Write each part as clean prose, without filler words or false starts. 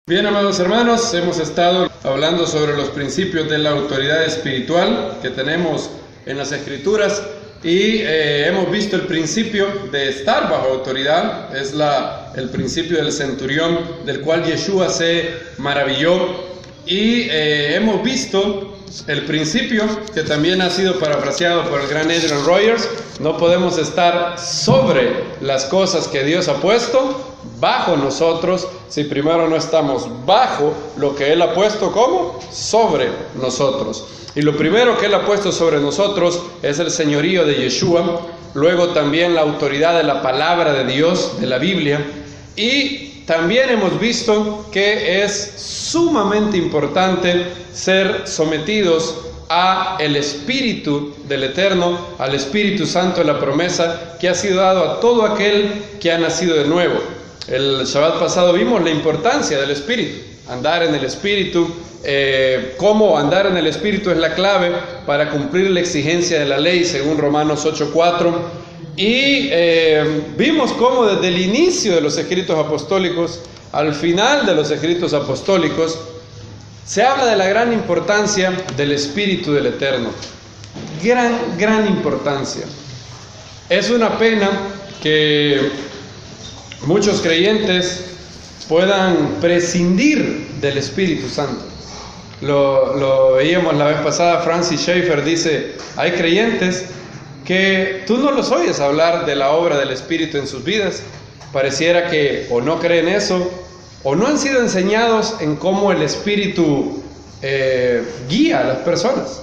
Bien, amados hermanos, hemos estado hablando sobre los principios de la autoridad espiritual que tenemos en las Escrituras y hemos visto el principio de estar bajo autoridad. Es el principio del centurión del cual Yeshua se maravilló, y hemos visto el principio que también ha sido parafraseado por el gran Adrian Rogers: no podemos estar sobre las cosas que Dios ha puesto bajo nosotros si primero no estamos bajo lo que Él ha puesto como sobre nosotros. Y lo primero que Él ha puesto sobre nosotros es el señorío de Yeshua, luego también la autoridad de la palabra de Dios, de la Biblia, y también hemos visto que es sumamente importante ser sometidos a el Espíritu del Eterno, al Espíritu Santo de la promesa que ha sido dado a todo aquel que ha nacido de nuevo. El Shabbat pasado vimos la importancia del Espíritu, andar en el Espíritu, cómo andar en el Espíritu es la clave para cumplir la exigencia de la ley según Romanos 8:4, y vimos cómo desde el inicio de los escritos apostólicos al final de los escritos apostólicos se habla de la gran importancia del Espíritu del Eterno. Gran importancia. Es una pena que muchos creyentes puedan prescindir del Espíritu Santo. Lo veíamos la vez pasada. Francis Schaeffer dice: hay creyentes que tú no los oyes hablar de la obra del Espíritu en sus vidas. Pareciera que o no creen eso, o no han sido enseñados en cómo el Espíritu guía a las personas.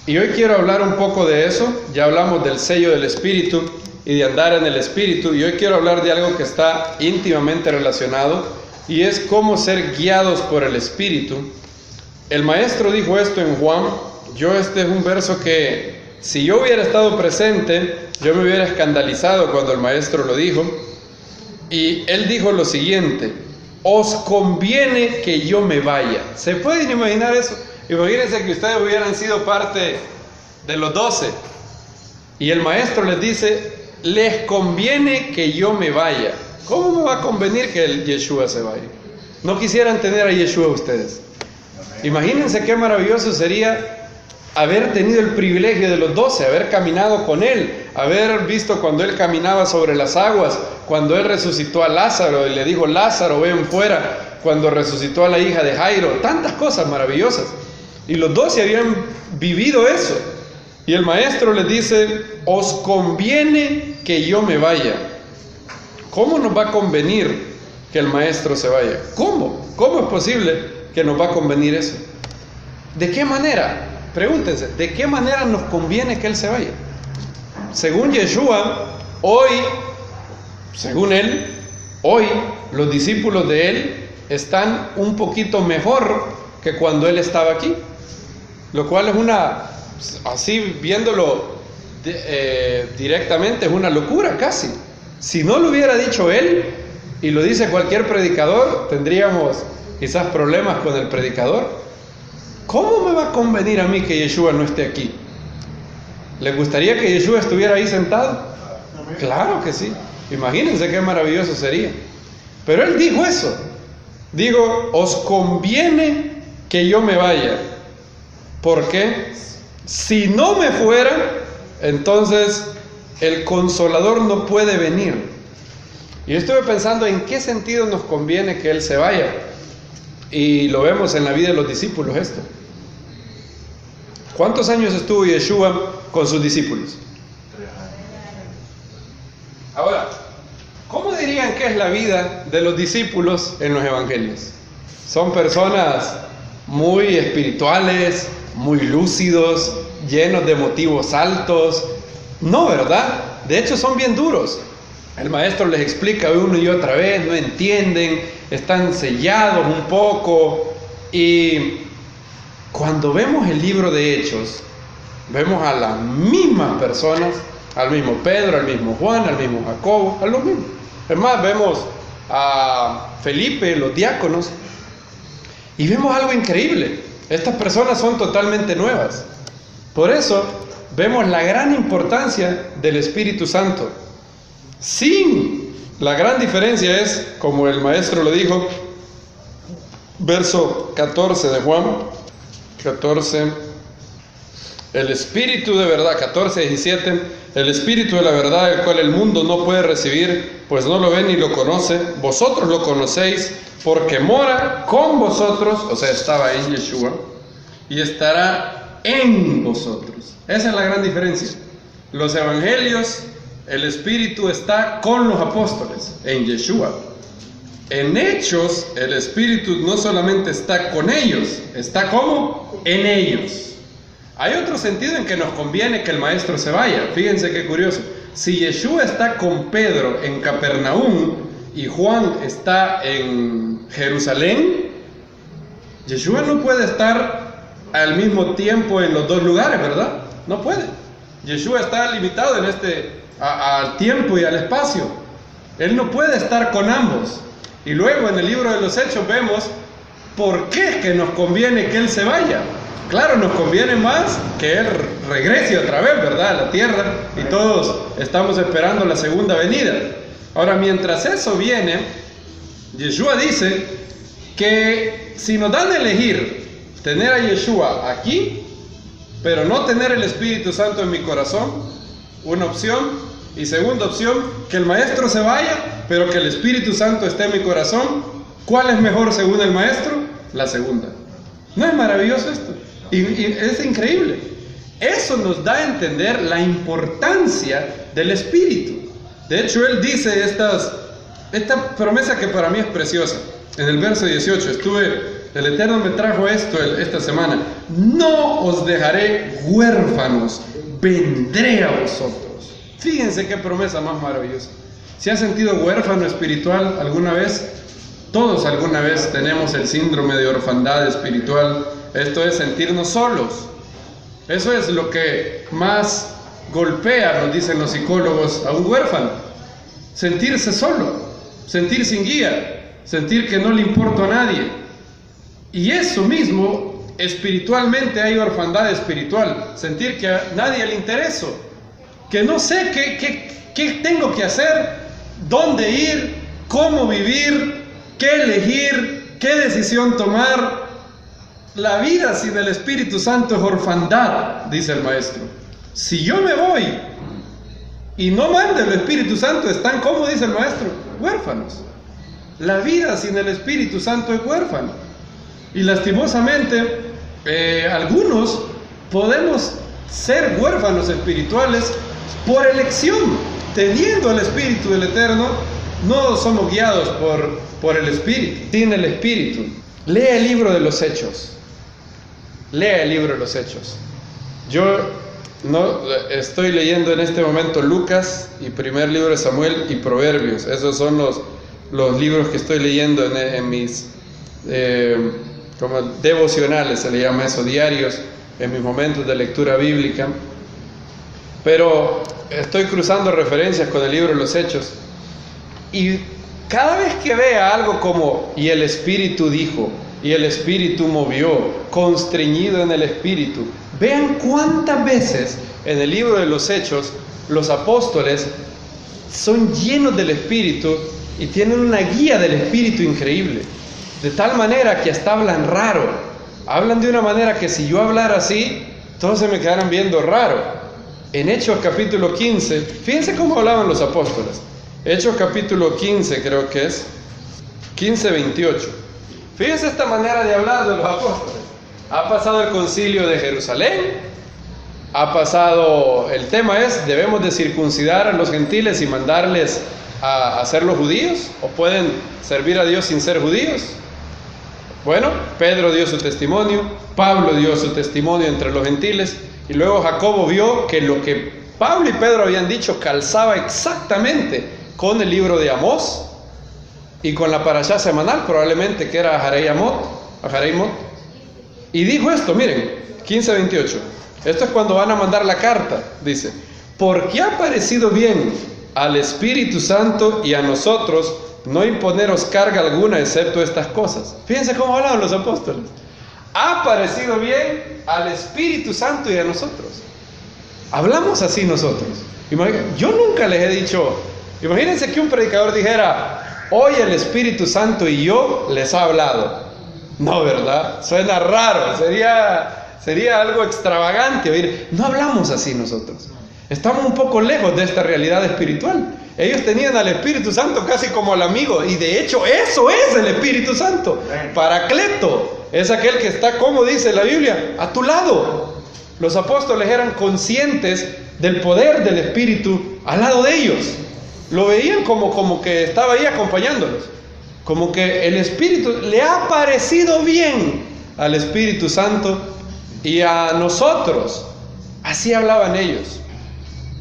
Y hoy quiero hablar un poco de eso. Ya hablamos del sello del Espíritu y de andar en el Espíritu, y hoy quiero hablar de algo que está íntimamente relacionado, y es cómo ser guiados por el Espíritu. El maestro dijo esto en Juan. Este es un verso que, si yo hubiera estado presente, yo me hubiera escandalizado cuando el maestro lo dijo. Y él dijo lo siguiente: os conviene que yo me vaya. ¿Se pueden imaginar eso? Imagínense que ustedes hubieran sido parte de los 12 y el maestro les dice: les conviene que yo me vaya. ¿Cómo me va a convenir que el Yeshua se vaya? ¿No quisieran tener a Yeshua ustedes? Imagínense qué maravilloso sería haber tenido el privilegio de los 12, haber caminado con Él, haber visto cuando Él caminaba sobre las aguas, cuando Él resucitó a Lázaro y le dijo: Lázaro, ven fuera, cuando resucitó a la hija de Jairo. Tantas cosas maravillosas. Y los 12 habían vivido eso. Y el maestro les dice: os conviene que yo me vaya. ¿Cómo nos va a convenir que el maestro se vaya? ¿Cómo es posible que nos va a convenir eso? ¿De qué manera? Pregúntense, ¿de qué manera nos conviene que Él se vaya? Según Yeshua, según Él, hoy los discípulos de Él están un poquito mejor que cuando Él estaba aquí. Lo cual es así viéndolo directamente, es una locura casi. Si no lo hubiera dicho Él y lo dice cualquier predicador, tendríamos quizás problemas con el predicador. ¿Cómo me va a convenir a mí que Yeshua no esté aquí? ¿Les gustaría que Yeshua estuviera ahí sentado? Claro que sí. Imagínense qué maravilloso sería. Pero Él dijo eso. Digo, os conviene que yo me vaya. ¿Por qué? Si no me fuera, entonces el Consolador no puede venir. Y yo estuve pensando en qué sentido nos conviene que Él se vaya. Y lo vemos en la vida de los discípulos esto. ¿Cuántos años estuvo Yeshua con sus discípulos? 3 años. Ahora, ¿cómo dirían que es la vida de los discípulos en los evangelios? Son personas muy espirituales, muy lúcidos, llenos de motivos altos. No, ¿verdad? De hecho son bien duros. El maestro les explica una y otra vez, no entienden, están sellados un poco. Y cuando vemos el libro de Hechos, vemos a las mismas personas, al mismo Pedro, al mismo Juan, al mismo Jacobo, a los mismos. Es más, vemos a Felipe, los diáconos, y vemos algo increíble. Estas personas son totalmente nuevas. Por eso vemos la gran importancia del Espíritu Santo. La gran diferencia es, como el maestro lo dijo, verso 14 de Juan 14, el Espíritu de verdad, 14, 17, el Espíritu de la verdad, el cual el mundo no puede recibir, pues no lo ve ni lo conoce, vosotros lo conocéis, porque mora con vosotros, o sea, estaba en Yeshua, y estará en vosotros. Esa es la gran diferencia. Los evangelios, el Espíritu está con los apóstoles, en Yeshua. En Hechos, el Espíritu no solamente está con ellos, está como en ellos. Hay otro sentido en que nos conviene que el maestro se vaya. Fíjense qué curioso. Si Yeshua está con Pedro en Capernaum y Juan está en Jerusalén, Yeshua no puede estar al mismo tiempo en los dos lugares, ¿verdad? No puede. Yeshua está limitado en al tiempo y al espacio. Él no puede estar con ambos. Y luego en el libro de los Hechos vemos por qué es que nos conviene que Él se vaya. Claro, nos conviene más que Él regrese otra vez, ¿verdad?, a la tierra, y todos estamos esperando la segunda venida. Ahora, mientras eso viene, Yeshua dice que si nos dan a elegir tener a Yeshua aquí, pero no tener el Espíritu Santo en mi corazón, una opción, y segunda opción, que el Maestro se vaya, pero que el Espíritu Santo esté en mi corazón, ¿cuál es mejor según el Maestro? La segunda. ¿No es maravilloso esto? Y es increíble. Eso nos da a entender la importancia del Espíritu. De hecho, Él dice esta promesa que para mí es preciosa. En el verso 18, el Eterno me trajo esto esta semana: no os dejaré huérfanos, vendré a vosotros. Fíjense qué promesa más maravillosa. ¿Se ha sentido huérfano espiritual alguna vez? Todos alguna vez tenemos el síndrome de orfandad espiritual. Esto es sentirnos solos. Eso es lo que más golpea, nos dicen los psicólogos, a un huérfano. Sentirse solo, sentir sin guía, sentir que no le importa a nadie. Y eso mismo, espiritualmente hay orfandad espiritual. Sentir que a nadie le intereso, que no sé qué tengo que hacer, dónde ir, cómo vivir, qué elegir, qué decisión tomar. La vida sin el Espíritu Santo es orfandad, dice el Maestro. Si yo me voy y no manda el Espíritu Santo, están, como dice el Maestro, huérfanos. La vida sin el Espíritu Santo es huérfano. Y lastimosamente, algunos podemos ser huérfanos espirituales por elección. Teniendo el Espíritu del Eterno, no somos guiados por el Espíritu. Sin el Espíritu. Lea el libro de los Hechos. Lea el libro de los Hechos. Yo no estoy leyendo en este momento Lucas y primer libro de Samuel y Proverbios. Esos son los libros que estoy leyendo en mis como devocionales, se le llama eso, diarios, en mis momentos de lectura bíblica. Pero estoy cruzando referencias con el libro de los Hechos, y cada vez que vea algo como y el Espíritu dijo, y el Espíritu movió, constreñido en el Espíritu, vean cuántas veces en el libro de los Hechos los apóstoles son llenos del Espíritu y tienen una guía del Espíritu increíble, de tal manera que hasta hablan raro, hablan de una manera que si yo hablara así, todos se me quedaran viendo raro. En Hechos capítulo 15, fíjense cómo hablaban los apóstoles. Hechos capítulo 15 creo que es, 15:28. Fíjense esta manera de hablar de los apóstoles. Ha pasado el concilio de Jerusalén, ha pasado, el tema es, debemos de circuncidar a los gentiles y mandarles a ser los judíos, o pueden servir a Dios sin ser judíos. Bueno, Pedro dio su testimonio, Pablo dio su testimonio entre los gentiles, y luego Jacobo vio que lo que Pablo y Pedro habían dicho calzaba exactamente con el libro de Amós y con la parashá semanal, probablemente que era Ahareimot, y dijo esto, miren, 15:28. Esto es cuando van a mandar la carta, dice: porque ha parecido bien al Espíritu Santo y a nosotros no imponeros carga alguna excepto estas cosas. Fíjense cómo hablaban los apóstoles. Ha parecido bien al Espíritu Santo y a nosotros. Hablamos así nosotros. Yo nunca les he dicho, imagínense que un predicador dijera: hoy el Espíritu Santo y yo les ha hablado. No, ¿verdad? Suena raro, sería algo extravagante oír. No hablamos así nosotros. Estamos un poco lejos de esta realidad espiritual. Ellos tenían al Espíritu Santo casi como al amigo, y de hecho eso es el Espíritu Santo. Paracleto es aquel que está, como dice la Biblia, a tu lado. Los apóstoles eran conscientes del poder del Espíritu al lado de ellos. Lo veían como que estaba ahí acompañándolos. Como que el Espíritu le ha parecido bien al Espíritu Santo y a nosotros. Así hablaban ellos.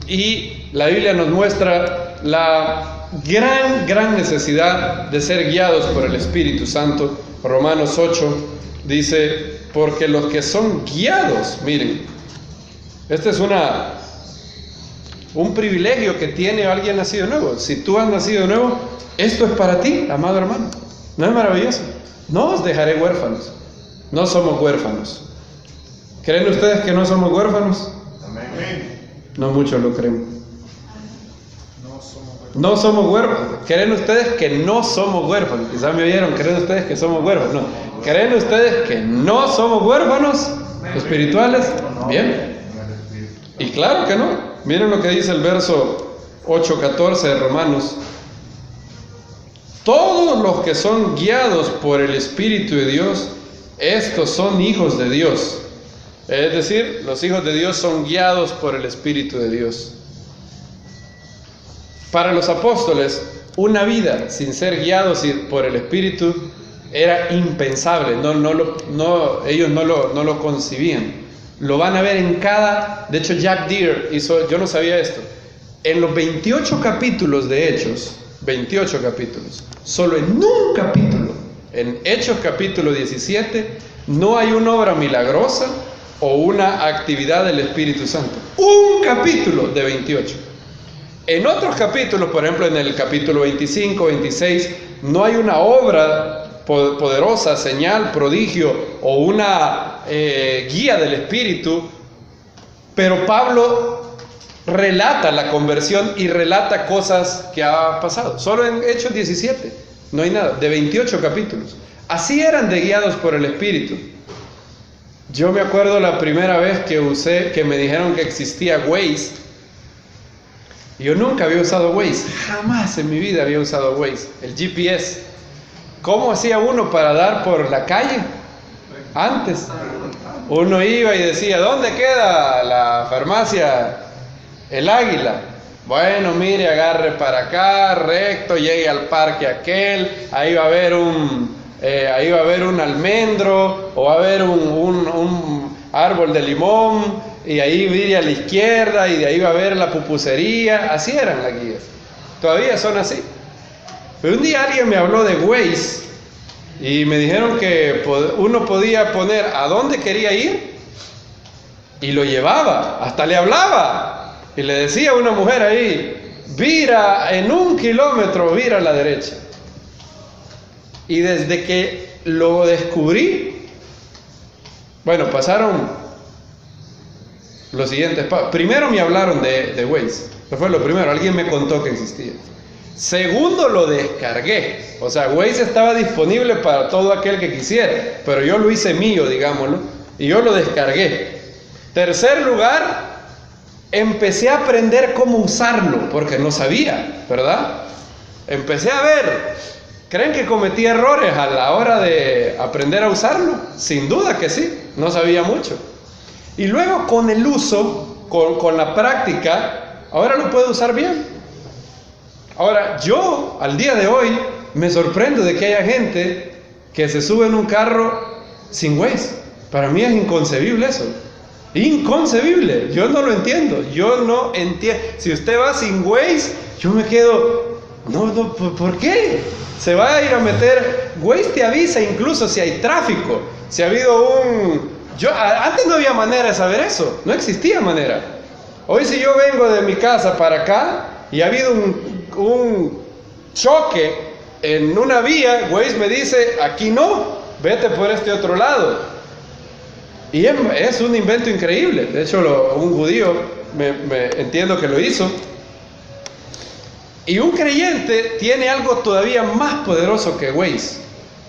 Y la Biblia nos muestra la gran necesidad de ser guiados por el Espíritu Santo. Romanos 8 dice, porque los que son guiados, miren, este es un privilegio que tiene alguien nacido nuevo. Si tú has nacido nuevo, esto es para ti, amado hermano. ¿No es maravilloso? No os dejaré huérfanos. No somos huérfanos. ¿Creen ustedes que no somos huérfanos? Amén. No muchos lo creen. No somos huérfanos. ¿Creen ustedes que no somos huérfanos? Quizás me oyeron, ¿creen ustedes que somos huérfanos? No. ¿Creen ustedes que no somos huérfanos espirituales? Bien. Y claro que no. Miren lo que dice el verso 8:14 de Romanos. Todos los que son guiados por el Espíritu de Dios, estos son hijos de Dios. Es decir, los hijos de Dios son guiados por el Espíritu de Dios. Para los apóstoles, una vida sin ser guiados por el Espíritu era impensable. Ellos no lo concibían. Lo van a ver en de hecho Jack Deere hizo, yo no sabía esto, en los 28 capítulos de Hechos, 28 capítulos, solo en un capítulo, en Hechos capítulo 17, no hay una obra milagrosa o una actividad del Espíritu Santo. Un capítulo de 28. En otros capítulos, por ejemplo en el capítulo 25, 26, no hay una obra poderosa, señal, prodigio o una guía del Espíritu, pero Pablo relata la conversión y relata cosas que ha pasado. Solo en Hechos 17 no hay nada, de 28 capítulos. Así eran de guiados por el Espíritu. Yo me acuerdo la primera vez que me dijeron que existía Waze. Yo nunca había usado Waze, jamás en mi vida había usado Waze, el GPS. ¿Cómo hacía uno para dar por la calle? Antes uno iba y decía, ¿dónde queda la farmacia El Águila? Bueno, mire, agarre para acá, recto, llegue al parque aquel, ahí va a haber un almendro, o va a haber un árbol de limón, y ahí vire a la izquierda, y de ahí va a haber la pupusería. Así eran las guías. Todavía son así. Pero un día alguien me habló de Waze y me dijeron que uno podía poner a dónde quería ir y lo llevaba, hasta le hablaba y le decía a una mujer ahí, vira en 1 kilómetro, vira a la derecha. Y desde que lo descubrí, bueno, pasaron los siguientes pasos. Primero me hablaron de Waze, eso fue lo primero, alguien me contó que existía. Segundo, lo descargué. O sea, Waze estaba disponible para todo aquel que quisiera, pero yo lo hice mío, digámoslo, y yo lo descargué. Tercer lugar, empecé a aprender cómo usarlo, porque no sabía, ¿verdad? Empecé a ver. ¿Creen que cometí errores a la hora de aprender a usarlo? Sin duda que sí, no sabía mucho. Y luego con el uso, con la práctica, ahora lo puedo usar bien. Ahora, yo al día de hoy me sorprendo de que haya gente que se sube en un carro sin Waze. Para mí es inconcebible eso. Inconcebible. Yo no lo entiendo. Yo no entiendo. Si usted va sin Waze, yo me quedo, no, ¿por qué? Se va a ir a meter. Waze te avisa incluso si hay tráfico. Si ha habido antes no había manera de saber eso. No existía manera. Hoy si yo vengo de mi casa para acá y ha habido un choque en una vía, Waze me dice, aquí no, vete por este otro lado. Y es un invento increíble. De hecho, un judío, entiendo que lo hizo. Y un creyente tiene algo todavía más poderoso que Waze.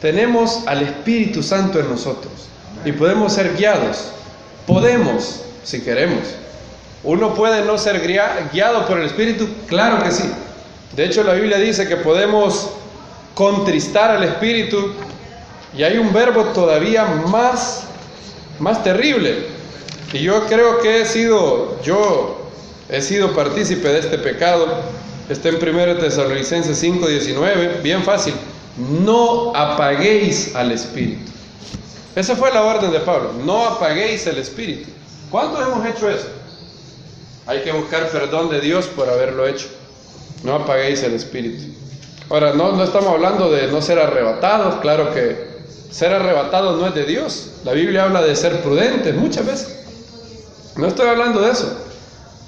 tenemos al Espíritu Santo en nosotros y podemos ser guiados. Podemos, si queremos. ¿Uno puede no ser guiado por el Espíritu? Claro que sí. De hecho, la Biblia dice que podemos contristar al Espíritu, y hay un verbo todavía más terrible. Y yo creo que he sido partícipe de este pecado. Está en 1 Tesalonicenses 5:19, bien fácil. No apaguéis al Espíritu. Esa fue la orden de Pablo. No apaguéis el Espíritu. ¿Cuántos hemos hecho eso? Hay que buscar perdón de Dios por haberlo hecho. No apaguéis el Espíritu. Ahora, no estamos hablando de no ser arrebatados. Claro que ser arrebatados no es de Dios. La Biblia habla de ser prudentes muchas veces. No estoy hablando de eso.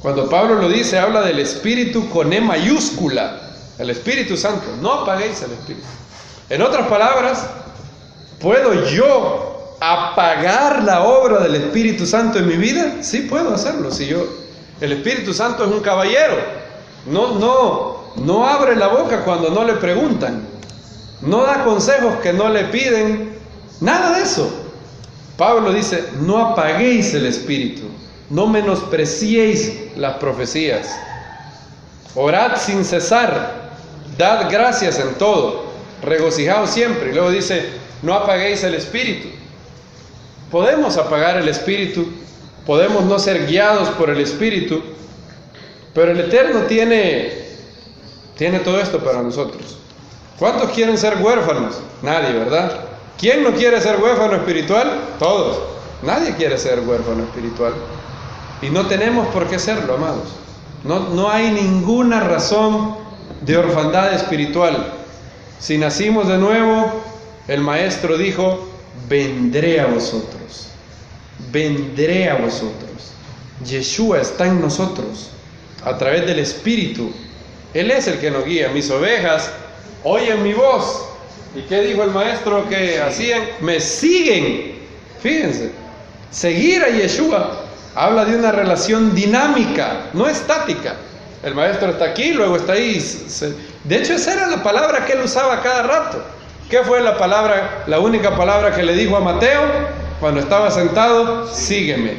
Cuando Pablo lo dice, habla del Espíritu con E mayúscula, el Espíritu Santo. No apaguéis el Espíritu. En otras palabras, ¿puedo yo apagar la obra del Espíritu Santo en mi vida? Sí, puedo hacerlo. El Espíritu Santo es un caballero. No abre la boca cuando no le preguntan. No da consejos que no le piden. Nada de eso. Pablo dice, no apaguéis el Espíritu. No menospreciéis las profecías. Orad sin cesar. Dad gracias en todo. Regocijaos siempre. Y luego dice, no apaguéis el Espíritu. Podemos apagar el Espíritu. Podemos no ser guiados por el Espíritu. Pero el Eterno tiene todo esto para nosotros. ¿Cuántos quieren ser huérfanos? Nadie, ¿verdad? ¿Quién no quiere ser huérfano espiritual? Todos. Nadie quiere ser huérfano espiritual. Y no tenemos por qué serlo, amados. No hay ninguna razón de orfandad espiritual. Si nacimos de nuevo, el Maestro dijo, vendré a vosotros. Vendré a vosotros. Yeshua está en nosotros, a través del Espíritu. Él es el que nos guía. Mis ovejas oyen mi voz. ¿Y qué dijo el Maestro que hacían? Me siguen. Fíjense, seguir a Yeshua habla de una relación dinámica, no estática. El Maestro está aquí, luego está ahí. De hecho, esa era la palabra que él usaba cada rato. ¿Qué fue la única palabra que le dijo a Mateo cuando estaba sentado? Sígueme.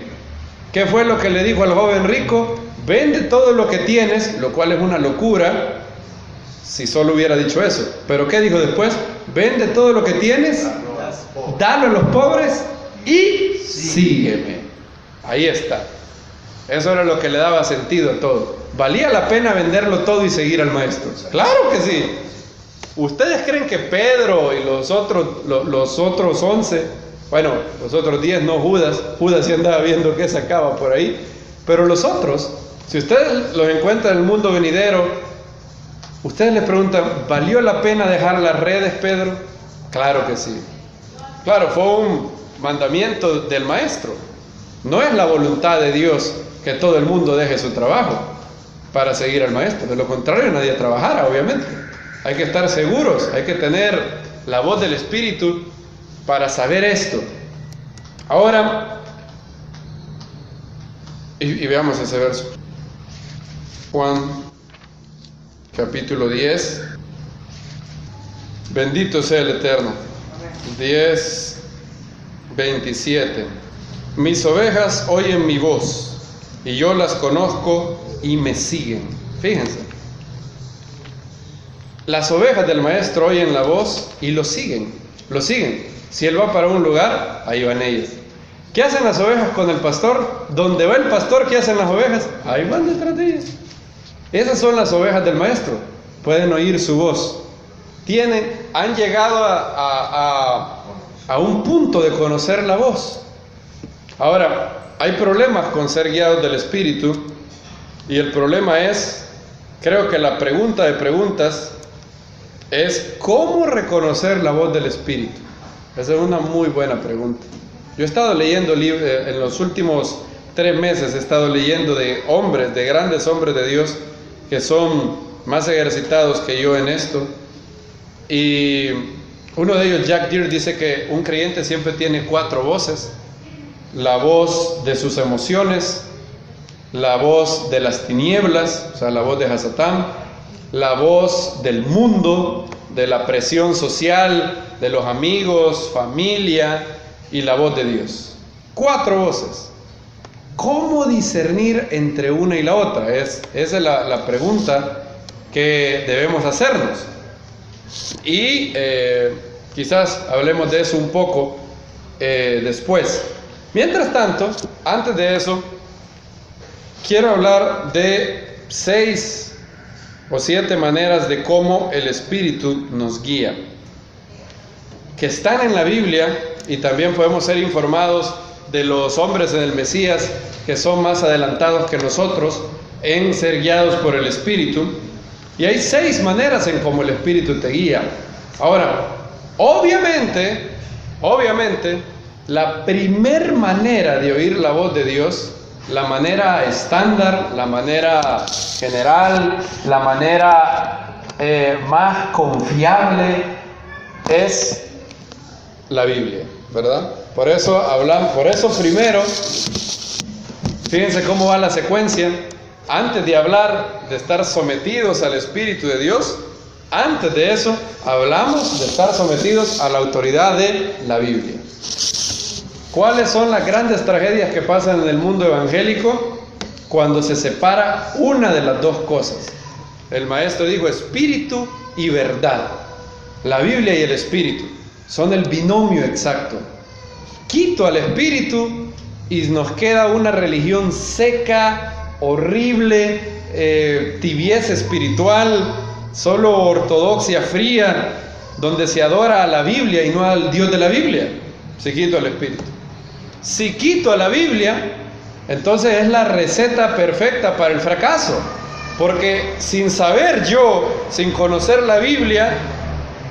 ¿Qué fue lo que le dijo al joven rico? Vende todo lo que tienes, lo cual es una locura si solo hubiera dicho eso. Pero ¿qué dijo después? Vende todo lo que tienes, dalo a los pobres y sígueme. Ahí está. Eso era lo que le daba sentido a todo. ¿Valía la pena venderlo todo y seguir al Maestro? Claro que sí. ¿Ustedes creen que Pedro y los otros 11, bueno, los otros 10, no Judas sí andaba viendo qué sacaba por ahí, pero los otros, si ustedes los encuentran en el mundo venidero, ustedes les preguntan, ¿valió la pena dejar las redes, Pedro? Claro que sí. Claro, fue un mandamiento del Maestro. No es la voluntad de Dios que todo el mundo deje su trabajo para seguir al Maestro. De lo contrario, nadie trabajara, obviamente. Hay que estar seguros, hay que tener la voz del Espíritu para saber esto. Ahora, y veamos ese verso. Juan, capítulo 10. Bendito sea el Eterno. 10:27. Mis ovejas oyen mi voz, y yo las conozco y me siguen. Fíjense. Las ovejas del Maestro oyen la voz y lo siguen. Si él va para un lugar, ahí van ellas. ¿Qué hacen las ovejas con el pastor? Donde va el pastor, ¿qué hacen las ovejas? Ahí van detrás de ellas. Esas son las ovejas del Maestro. Pueden oír su voz. Han llegado a un punto de conocer la voz. Ahora, hay problemas con ser guiados del Espíritu. Y el problema es, creo que la pregunta de preguntas es ¿cómo reconocer la voz del Espíritu? Esa es una muy buena pregunta. Yo he estado leyendo en los últimos 3 meses, he estado leyendo de grandes hombres de Dios que son más ejercitados que yo en esto. Y uno de ellos, Jack Deere, dice que un creyente siempre tiene 4 voces. La voz de sus emociones, la voz de las tinieblas, o sea, la voz de Hasatán, la voz del mundo de la presión social, de los amigos, familia y la voz de Dios. 4 voces. ¿Cómo discernir entre una y la otra? Esa es la pregunta que debemos hacernos. Y quizás hablemos de eso un poco después. Mientras tanto, antes de eso, quiero hablar de 6 o 7 maneras de cómo el Espíritu nos guía, que están en la Biblia, y también podemos ser informados de los hombres en el Mesías que son más adelantados que nosotros en ser guiados por el Espíritu. Y hay 6 maneras en cómo el Espíritu te guía. Ahora, obviamente, la primer manera de oír la voz de Dios, la manera estándar, la manera general, la manera más confiable es la Biblia, ¿verdad? Por eso primero, fíjense cómo va la secuencia. Antes de hablar de estar sometidos al Espíritu de Dios, antes de eso hablamos de estar sometidos a la autoridad de la Biblia. ¿Cuáles son las grandes tragedias que pasan en el mundo evangélico? Cuando se separa una de las 2 cosas. El maestro dijo espíritu y verdad. La Biblia y el espíritu son el binomio exacto. Quito al espíritu y nos queda una religión seca, horrible, tibieza espiritual, solo ortodoxia fría, donde se adora a la Biblia y no al Dios de la Biblia. Si quito al espíritu. Si quito a la Biblia, entonces es la receta perfecta para el fracaso, porque sin saber yo, sin conocer la Biblia,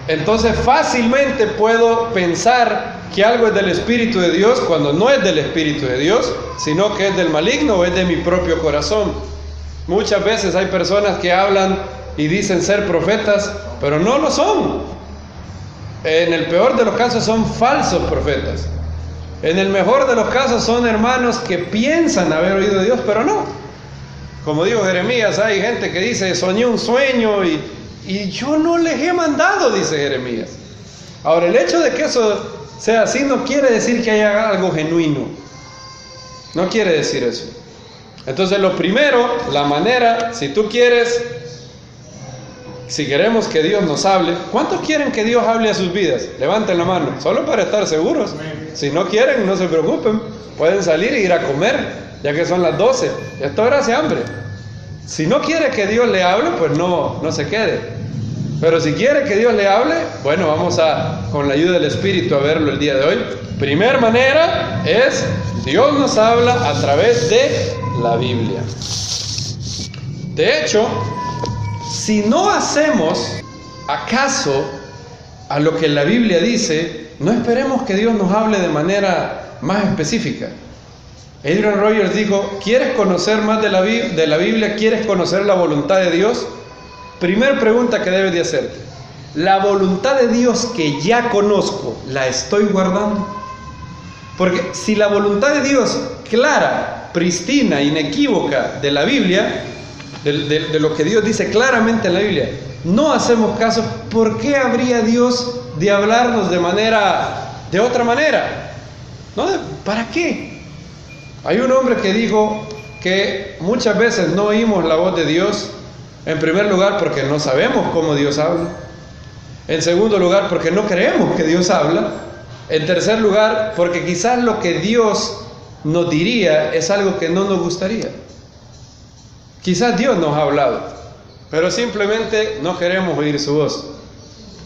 entonces fácilmente puedo pensar que algo es del Espíritu de Dios cuando no es del Espíritu de Dios, sino que es del maligno o es de mi propio corazón. Muchas veces hay personas que hablan y dicen ser profetas, pero no lo son. En el peor de los casos son falsos profetas. En el mejor de los casos son hermanos que piensan haber oído de Dios, pero no. Como dijo Jeremías, hay gente que dice, soñé un sueño y yo no les he mandado, dice Jeremías. Ahora, el hecho de que eso sea así no quiere decir que haya algo genuino. No quiere decir eso. Entonces, lo primero, la manera, si queremos que Dios nos hable, ¿cuántos quieren que Dios hable a sus vidas? Levanten la mano, solo para estar seguros. Si no quieren, no se preocupen, pueden salir e ir a comer, ya que son las 12. Esto ahora hace hambre. Si no quiere que Dios le hable, pues no se quede. Pero si quiere que Dios le hable, bueno, vamos con la ayuda del Espíritu a verlo el día de hoy. Primera manera es, Dios nos habla a través de la Biblia. De hecho, si no hacemos acaso a lo que la Biblia dice, no esperemos que Dios nos hable de manera más específica. Adrian Rogers dijo, ¿quieres conocer más de la Biblia? ¿Quieres conocer la voluntad de Dios? Primer pregunta que debes de hacerte. ¿La voluntad de Dios que ya conozco, la estoy guardando? Porque si la voluntad de Dios clara, pristina, inequívoca de la Biblia, de lo que Dios dice claramente en la Biblia, no hacemos caso, ¿por qué habría Dios de hablarnos de otra manera? ¿No? ¿Para qué? Hay un hombre que dijo que muchas veces no oímos la voz de Dios, en primer lugar porque no sabemos cómo Dios habla, en segundo lugar porque no creemos que Dios habla, en tercer lugar porque quizás lo que Dios nos diría es algo que no nos gustaría. Quizás Dios nos ha hablado, pero simplemente no queremos oír su voz.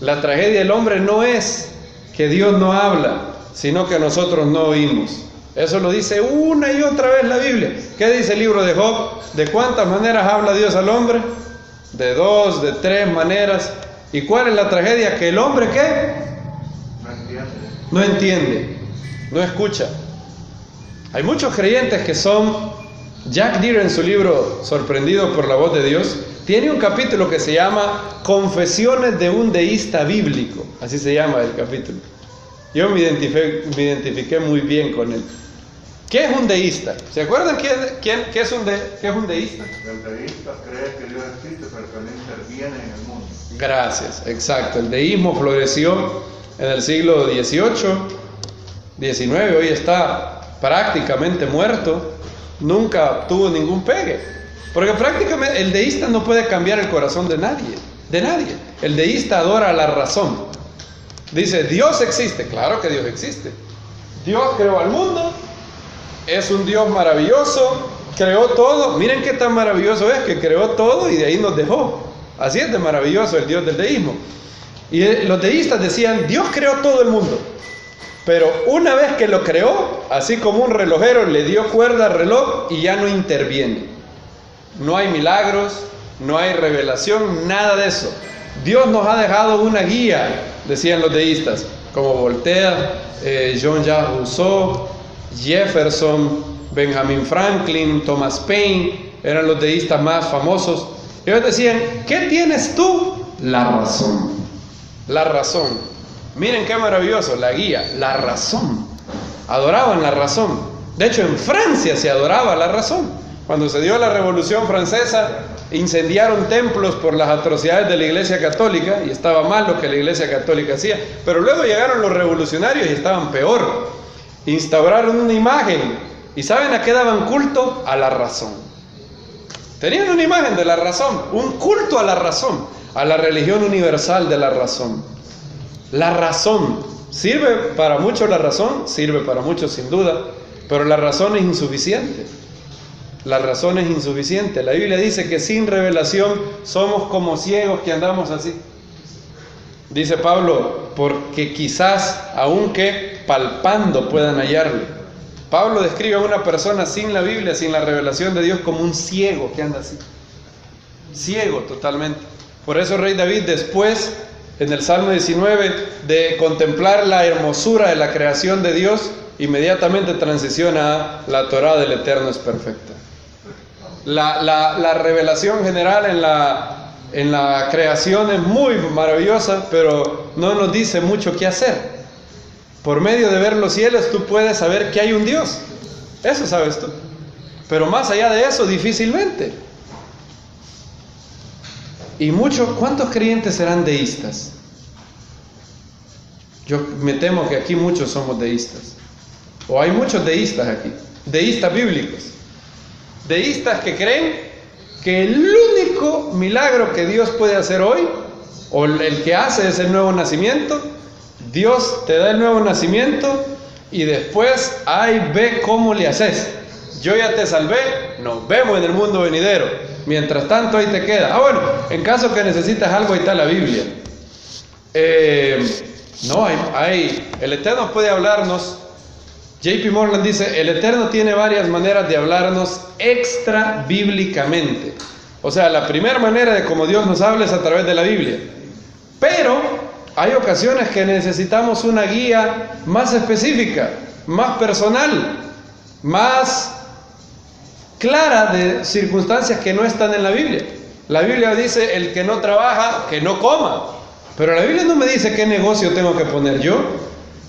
La tragedia del hombre no es que Dios no habla, sino que nosotros no oímos. Eso lo dice una y otra vez la Biblia. ¿Qué dice el libro de Job? ¿De cuántas maneras habla Dios al hombre? De 2, de 3 maneras. ¿Y cuál es la tragedia? Que el hombre, ¿qué? No entiende, no escucha. Hay muchos creyentes que son... Jack Deere, en su libro Sorprendido por la voz de Dios, tiene un capítulo que se llama Confesiones de un deísta bíblico. Así se llama el capítulo. Yo me identifiqué muy bien con él. ¿Qué es un deísta? ¿Se acuerdan qué es un deísta? El deísta cree que Dios existe, pero que no interviene en el mundo. Gracias, exacto. El deísmo floreció en el siglo XVIII, XIX, hoy está prácticamente muerto, nunca tuvo ningún pegue, porque prácticamente el deísta no puede cambiar el corazón de nadie. El deísta adora la razón. Dice, Dios existe, claro que Dios existe. Dios creó al mundo, es un Dios maravilloso, creó todo. Miren qué tan maravilloso es que creó todo y de ahí nos dejó. Así es de maravilloso el Dios del deísmo. Y los deístas decían, Dios creó todo el mundo, pero una vez que lo creó, así como un relojero le dio cuerda al reloj y ya no interviene. No hay milagros, no hay revelación, nada de eso. Dios nos ha dejado una guía, decían los deístas, como Voltaire, Jean-Jacques Rousseau, Jefferson, Benjamin Franklin, Thomas Paine, eran los deístas más famosos. Ellos decían, ¿qué tienes tú? La razón. La razón. Miren qué maravilloso, la guía, la razón. Adoraban la razón. De hecho, en Francia se adoraba la razón. Cuando se dio la Revolución Francesa, incendiaron templos por las atrocidades de la Iglesia Católica, y estaba mal lo que la Iglesia Católica hacía. Pero luego llegaron los revolucionarios y estaban peor. Instauraron una imagen. ¿Y saben a qué daban culto? A la razón. Tenían una imagen de la razón, un culto a la razón, a la religión universal de la razón. La razón, ¿sirve para muchos la razón? Sirve para muchos sin duda, pero la razón es insuficiente. La razón es insuficiente. La Biblia dice que sin revelación somos como ciegos que andamos así. Dice Pablo, porque quizás, aunque palpando, puedan hallarle. Pablo describe a una persona sin la Biblia, sin la revelación de Dios, como un ciego que anda así. Ciego totalmente. Por eso el rey David, después, en el Salmo 19, de contemplar la hermosura de la creación de Dios, inmediatamente transiciona a la Torá del Eterno es perfecta. La revelación general en la creación es muy maravillosa, pero no nos dice mucho qué hacer. Por medio de ver los cielos tú puedes saber que hay un Dios. Eso sabes tú. Pero más allá de eso, difícilmente. Y ¿cuántos creyentes serán deístas? Yo me temo que aquí muchos somos deístas. O hay muchos deístas aquí. Deístas bíblicos. Deístas que creen que el único milagro que Dios puede hacer hoy, o el que hace, es el nuevo nacimiento. Dios te da el nuevo nacimiento y después, ve cómo le haces. Yo ya te salvé, nos vemos en el mundo venidero. Mientras tanto, ahí te queda. Bueno, en caso que necesitas algo, ahí está la Biblia. El Eterno puede hablarnos. J.P. Morgan dice, el Eterno tiene varias maneras de hablarnos extra bíblicamente. O sea, la primera manera de cómo Dios nos habla es a través de la Biblia. Pero hay ocasiones que necesitamos una guía más específica, más personal, más clara de circunstancias que no están en la Biblia. La Biblia dice, el que no trabaja, que no coma. Pero la Biblia no me dice qué negocio tengo que poner yo.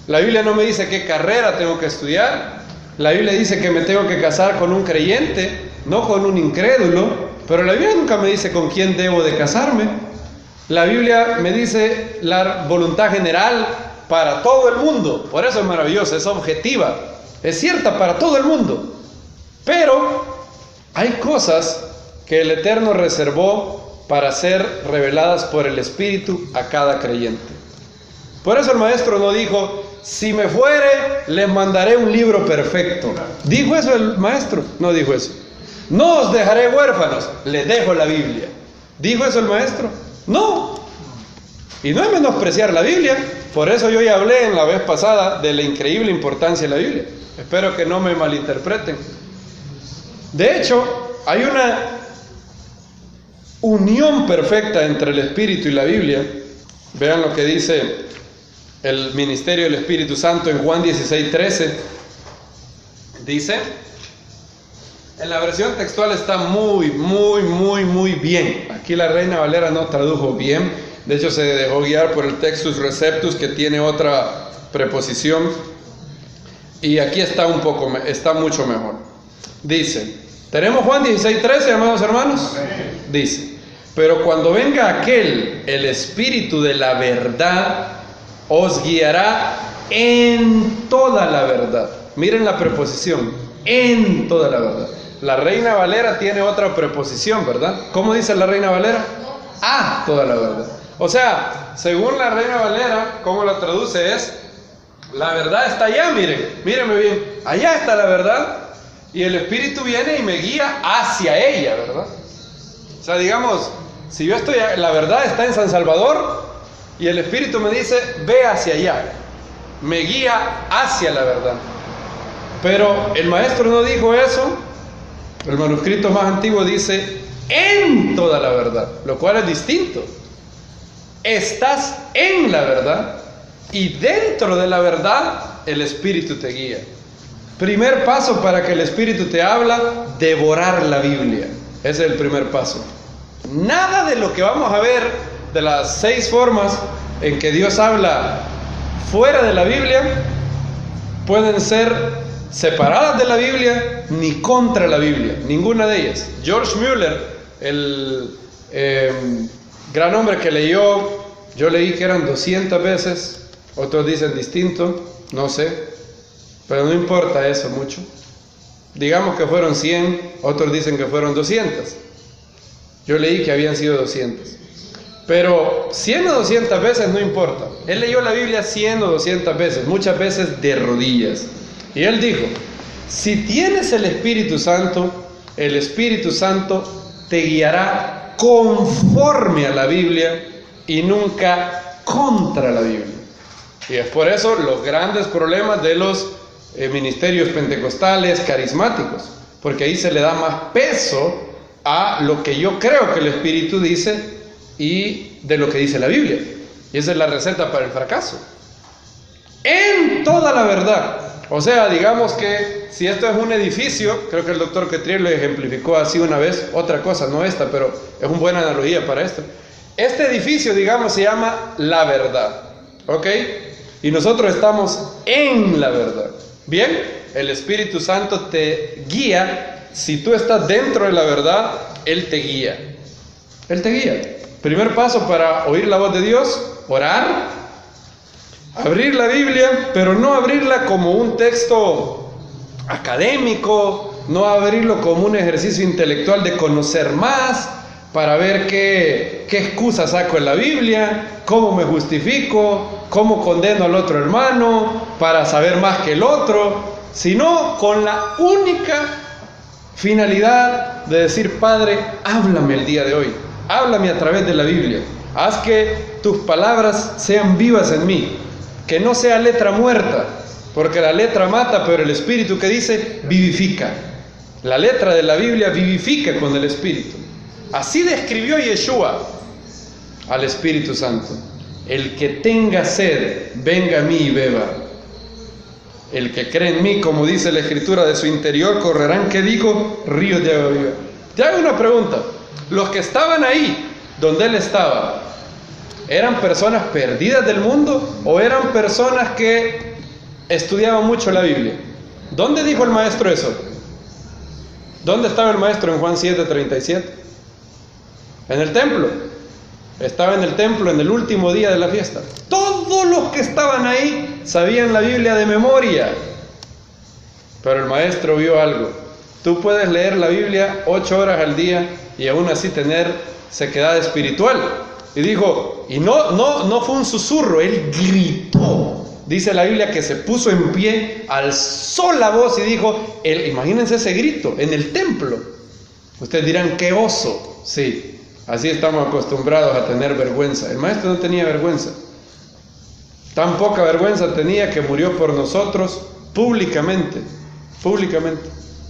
La Biblia no me dice qué carrera tengo que estudiar. La Biblia dice que me tengo que casar con un creyente, no con un incrédulo. Pero la Biblia nunca me dice con quién debo de casarme. La Biblia me dice la voluntad general para todo el mundo. Por eso es maravillosa, es objetiva, es cierta para todo el mundo. Pero hay cosas que el Eterno reservó para ser reveladas por el Espíritu a cada creyente. Por eso el maestro no dijo, si me fuere, les mandaré un libro perfecto. ¿Dijo eso el maestro? No dijo eso. No os dejaré huérfanos, les dejo la Biblia. ¿Dijo eso el maestro? No. Y no es menospreciar la Biblia. Por eso yo ya hablé en la vez pasada de la increíble importancia de la Biblia. Espero que no me malinterpreten. De hecho, hay una unión perfecta entre el Espíritu y la Biblia. Vean lo que dice el ministerio del Espíritu Santo en Juan 16:13. Dice, en la versión textual está muy bien. Aquí la Reina Valera no tradujo bien. De hecho, se dejó guiar por el Textus Receptus, que tiene otra preposición. Y aquí está mucho mejor. Dice, tenemos Juan 16:13, amados hermanos. Dice, pero cuando venga aquel, el Espíritu de la verdad, os guiará en toda la verdad. Miren la preposición, en toda la verdad. La Reina Valera tiene otra preposición, ¿verdad? ¿Cómo dice la Reina Valera? A toda la verdad. O sea, según la Reina Valera, ¿cómo la traduce? Es, la verdad está allá, mírenme bien. Allá está la verdad. Y el Espíritu viene y me guía hacia ella, ¿verdad? O sea, digamos, si yo estoy, la verdad está en San Salvador y el Espíritu me dice, ve hacia allá. Me guía hacia la verdad. Pero el maestro no dijo eso. El manuscrito más antiguo dice, en toda la verdad, lo cual es distinto. Estás en la verdad y dentro de la verdad el Espíritu te guía. Primer paso para que el Espíritu te habla, devorar la Biblia. Ese es el primer paso. Nada de lo que vamos a ver de las 6 formas en que Dios habla fuera de la Biblia pueden ser separadas de la Biblia ni contra la Biblia, ninguna de ellas. George Mueller, el gran hombre que leyó, yo leí que eran 200 veces, otros dicen distinto, no sé, pero no importa eso mucho. Digamos que fueron 100, otros dicen que fueron 200. Yo leí que habían sido 200. Pero 100 o 200 veces no importa. Él leyó la Biblia 100 o 200 veces, muchas veces de rodillas. Y él dijo, si tienes el Espíritu Santo te guiará conforme a la Biblia y nunca contra la Biblia. Y es por eso los grandes problemas de los ministerios pentecostales, carismáticos, porque ahí se le da más peso a lo que yo creo que el Espíritu dice y de lo que dice la Biblia. Y esa es la receta para el fracaso. En toda la verdad. O sea, digamos que si esto es un edificio, creo que el doctor Ketriel lo ejemplificó así una vez, otra cosa, no esta, pero es una buena analogía para esto. Este edificio, digamos, se llama la verdad, ¿ok? Y nosotros estamos en la verdad. Bien, el Espíritu Santo te guía. Si tú estás dentro de la verdad, Él te guía. Él te guía. Primer paso para oír la voz de Dios, orar. Abrir la Biblia, pero no abrirla como un texto académico, no abrirlo como un ejercicio intelectual de conocer más, para ver qué excusa saco en la Biblia, cómo me justifico, cómo condeno al otro hermano, para saber más que el otro, sino con la única finalidad de decir, Padre, háblame el día de hoy, háblame a través de la Biblia, haz que tus palabras sean vivas en mí. Que no sea letra muerta, porque la letra mata, pero el Espíritu que dice, vivifica. La letra de la Biblia vivifica con el Espíritu. Así describió Yeshua al Espíritu Santo. El que tenga sed, venga a mí y beba. El que cree en mí, como dice la Escritura, de su interior correrán, ¿qué dijo? Ríos de agua viva. Te hago una pregunta. Los que estaban ahí, donde él estaba, ¿eran personas perdidas del mundo o eran personas que estudiaban mucho la Biblia? ¿Dónde dijo el maestro eso? ¿Dónde estaba el maestro en Juan 7:37? En el templo. Estaba en el templo en el último día de la fiesta. Todos los que estaban ahí sabían la Biblia de memoria. Pero el maestro vio algo. Tú puedes leer la Biblia 8 horas al día y aún así tener sequedad espiritual. Y dijo, y no fue un susurro, él gritó. Dice la Biblia que se puso en pie, alzó la voz y dijo, imagínense ese grito en el templo. Ustedes dirán, qué oso. Sí, así estamos acostumbrados a tener vergüenza. El maestro no tenía vergüenza. Tan poca vergüenza tenía que murió por nosotros públicamente.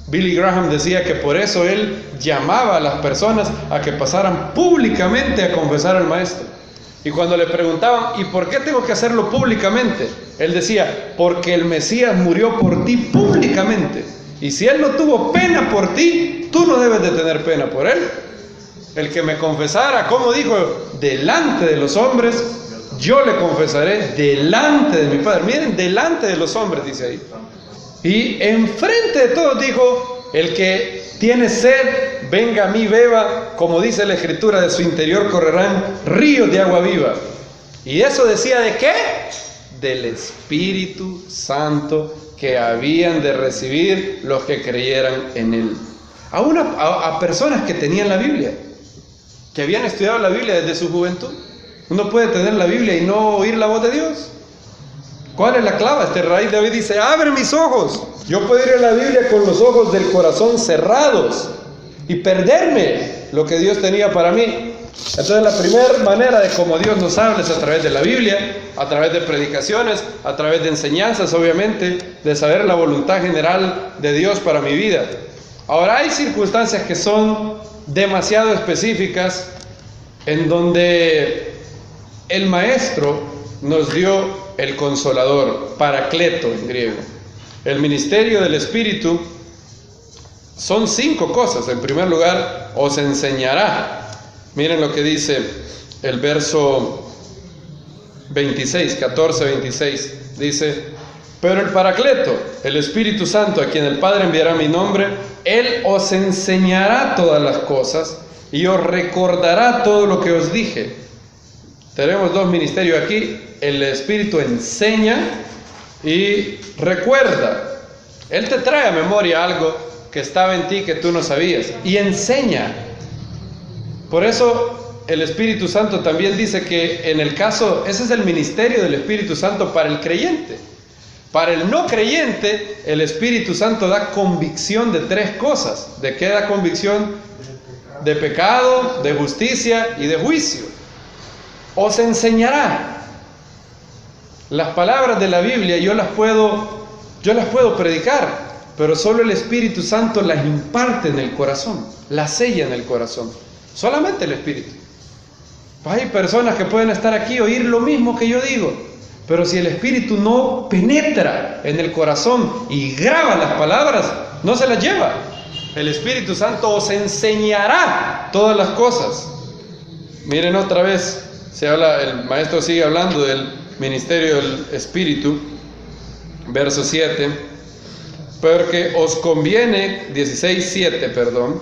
Billy Graham decía que por eso él llamaba a las personas a que pasaran públicamente a confesar al maestro. Y cuando le preguntaban, ¿y por qué tengo que hacerlo públicamente? Él decía, porque el Mesías murió por ti públicamente. Y si él no tuvo pena por ti, tú no debes de tener pena por él. El que me confesara, como dijo, delante de los hombres, yo le confesaré delante de mi Padre. Miren, delante de los hombres, dice ahí. Y enfrente de todos dijo: el que tiene sed, venga a mí, beba, como dice la Escritura, de su interior correrán ríos de agua viva. ¿Y eso decía de qué? Del Espíritu Santo que habían de recibir los que creyeran en Él. A personas que tenían la Biblia, que habían estudiado la Biblia desde su juventud. Uno puede tener la Biblia y no oír la voz de Dios. ¿Cuál es la clave? Rey David dice: abre mis ojos. Yo puedo ir a la Biblia con los ojos del corazón cerrados y perderme lo que Dios tenía para mí. Entonces la primera manera de cómo Dios nos habla es a través de la Biblia, a través de predicaciones, a través de enseñanzas, obviamente, de saber la voluntad general de Dios para mi vida. Ahora, hay circunstancias que son demasiado específicas en donde el Maestro nos dio el Consolador, Paracleto en griego. El ministerio del Espíritu son 5 cosas. En primer lugar, os enseñará. Miren lo que dice el verso 26, 14-26. Dice: pero el Paracleto, el Espíritu Santo, a quien el Padre enviará mi nombre, Él os enseñará todas las cosas y os recordará todo lo que os dije. Tenemos 2 ministerios aquí. El Espíritu enseña y recuerda. Él te trae a memoria algo que estaba en ti que tú no sabías, y enseña. Por eso el Espíritu Santo también dice que en el caso, ese es el ministerio del Espíritu Santo para el creyente. Para el no creyente, el Espíritu Santo da convicción de 3 cosas. ¿De qué da convicción? De pecado, de justicia y de juicio. Os enseñará. Las palabras de la Biblia yo las puedo predicar, pero solo el Espíritu Santo las imparte en el corazón, las sella en el corazón. Solamente el Espíritu. Hay personas que pueden estar aquí y oír lo mismo que yo digo, pero si el Espíritu no penetra en el corazón y graba las palabras, no se las lleva. El Espíritu Santo os enseñará todas las cosas. Miren otra vez, el Maestro sigue hablando del ministerio del Espíritu, verso 7, porque os conviene, 16:7, perdón,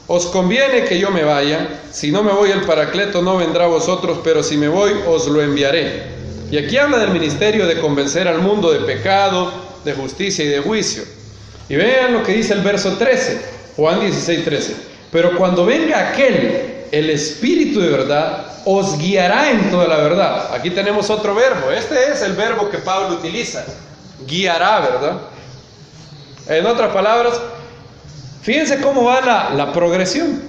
os conviene que yo me vaya. Si no me voy, el Paracleto no vendrá a vosotros, pero si me voy, os lo enviaré. Y aquí habla del ministerio de convencer al mundo de pecado, de justicia y de juicio. Y vean lo que dice el verso 13, Juan 16:13. Pero cuando venga aquel, el Espíritu de verdad, os guiará en toda la verdad. Aquí tenemos otro verbo. Este es el verbo que Pablo utiliza. Guiará, ¿verdad? En otras palabras, fíjense cómo va la progresión.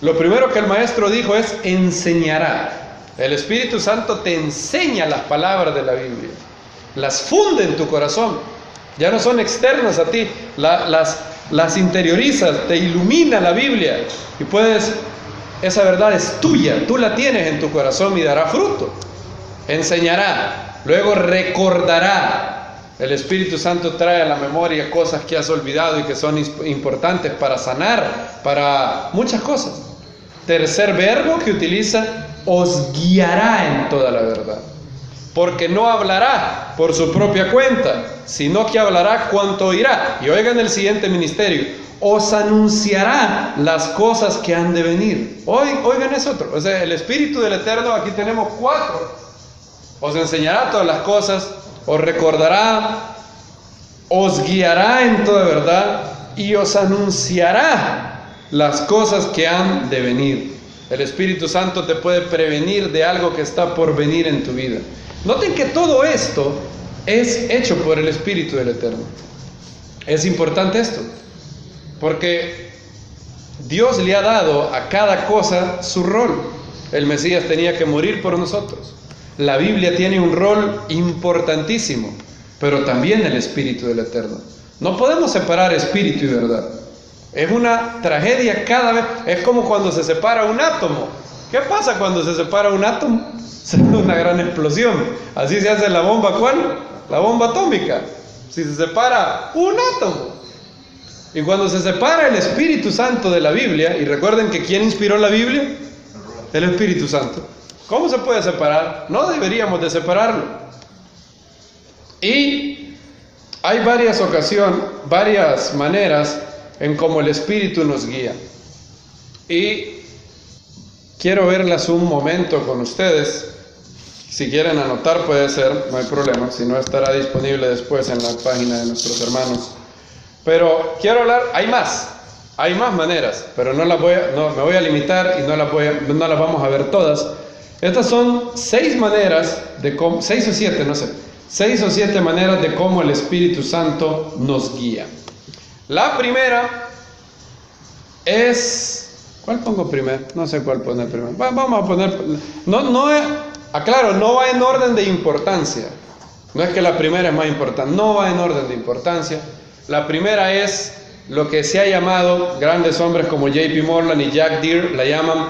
Lo primero que el Maestro dijo es: enseñará. El Espíritu Santo te enseña las palabras de la Biblia. Las funde en tu corazón. Ya no son externas a ti. Las interiorizas, te ilumina la Biblia. Y esa verdad es tuya. Tú la tienes en tu corazón y dará fruto. Enseñará. Luego recordará. El Espíritu Santo trae a la memoria cosas que has olvidado y que son importantes para sanar, para muchas cosas. Tercer verbo que utiliza: os guiará en toda la verdad. Porque no hablará por su propia cuenta, sino que hablará cuanto oirá. Y oigan el siguiente ministerio: os anunciará las cosas que han de venir. Oigan, es otro. O sea, el Espíritu del Eterno, aquí tenemos 4. Os enseñará todas las cosas, os recordará, os guiará en toda verdad y os anunciará las cosas que han de venir. El Espíritu Santo te puede prevenir de algo que está por venir en tu vida. Noten que todo esto es hecho por el Espíritu del Eterno. Es importante esto, porque Dios le ha dado a cada cosa su rol. El Mesías tenía que morir por nosotros. La Biblia tiene un rol importantísimo, pero también el Espíritu del Eterno. No podemos separar espíritu y verdad. Es una tragedia cada vez. Es como cuando se separa un átomo. ¿Qué pasa cuando se separa un átomo? Se hace una gran explosión. Así se hace la bomba, ¿cuál? La bomba atómica. Si se separa un átomo. Y cuando se separa el Espíritu Santo de la Biblia, y recuerden que ¿quién inspiró la Biblia? El Espíritu Santo. ¿Cómo se puede separar? No deberíamos de separarlo. Y hay varias maneras en cómo el Espíritu nos guía. Y quiero verlas un momento con ustedes. Si quieren anotar puede ser, no hay problema, si no estará disponible después en la página de nuestros hermanos. Pero quiero hablar, hay más maneras, pero me voy a limitar y no las vamos a ver todas. Estas son 6 maneras de cómo, 6 o 7, no sé, 6 o 7 maneras de cómo el Espíritu Santo nos guía. La primera es, ¿cuál pongo primero? No sé cuál poner primero. Vamos a poner, aclaro, no va en orden de importancia. No es que la primera es más importante, no va en orden de importancia. La primera es lo que se ha llamado, grandes hombres como J.P. Moreland y Jack Deere la llaman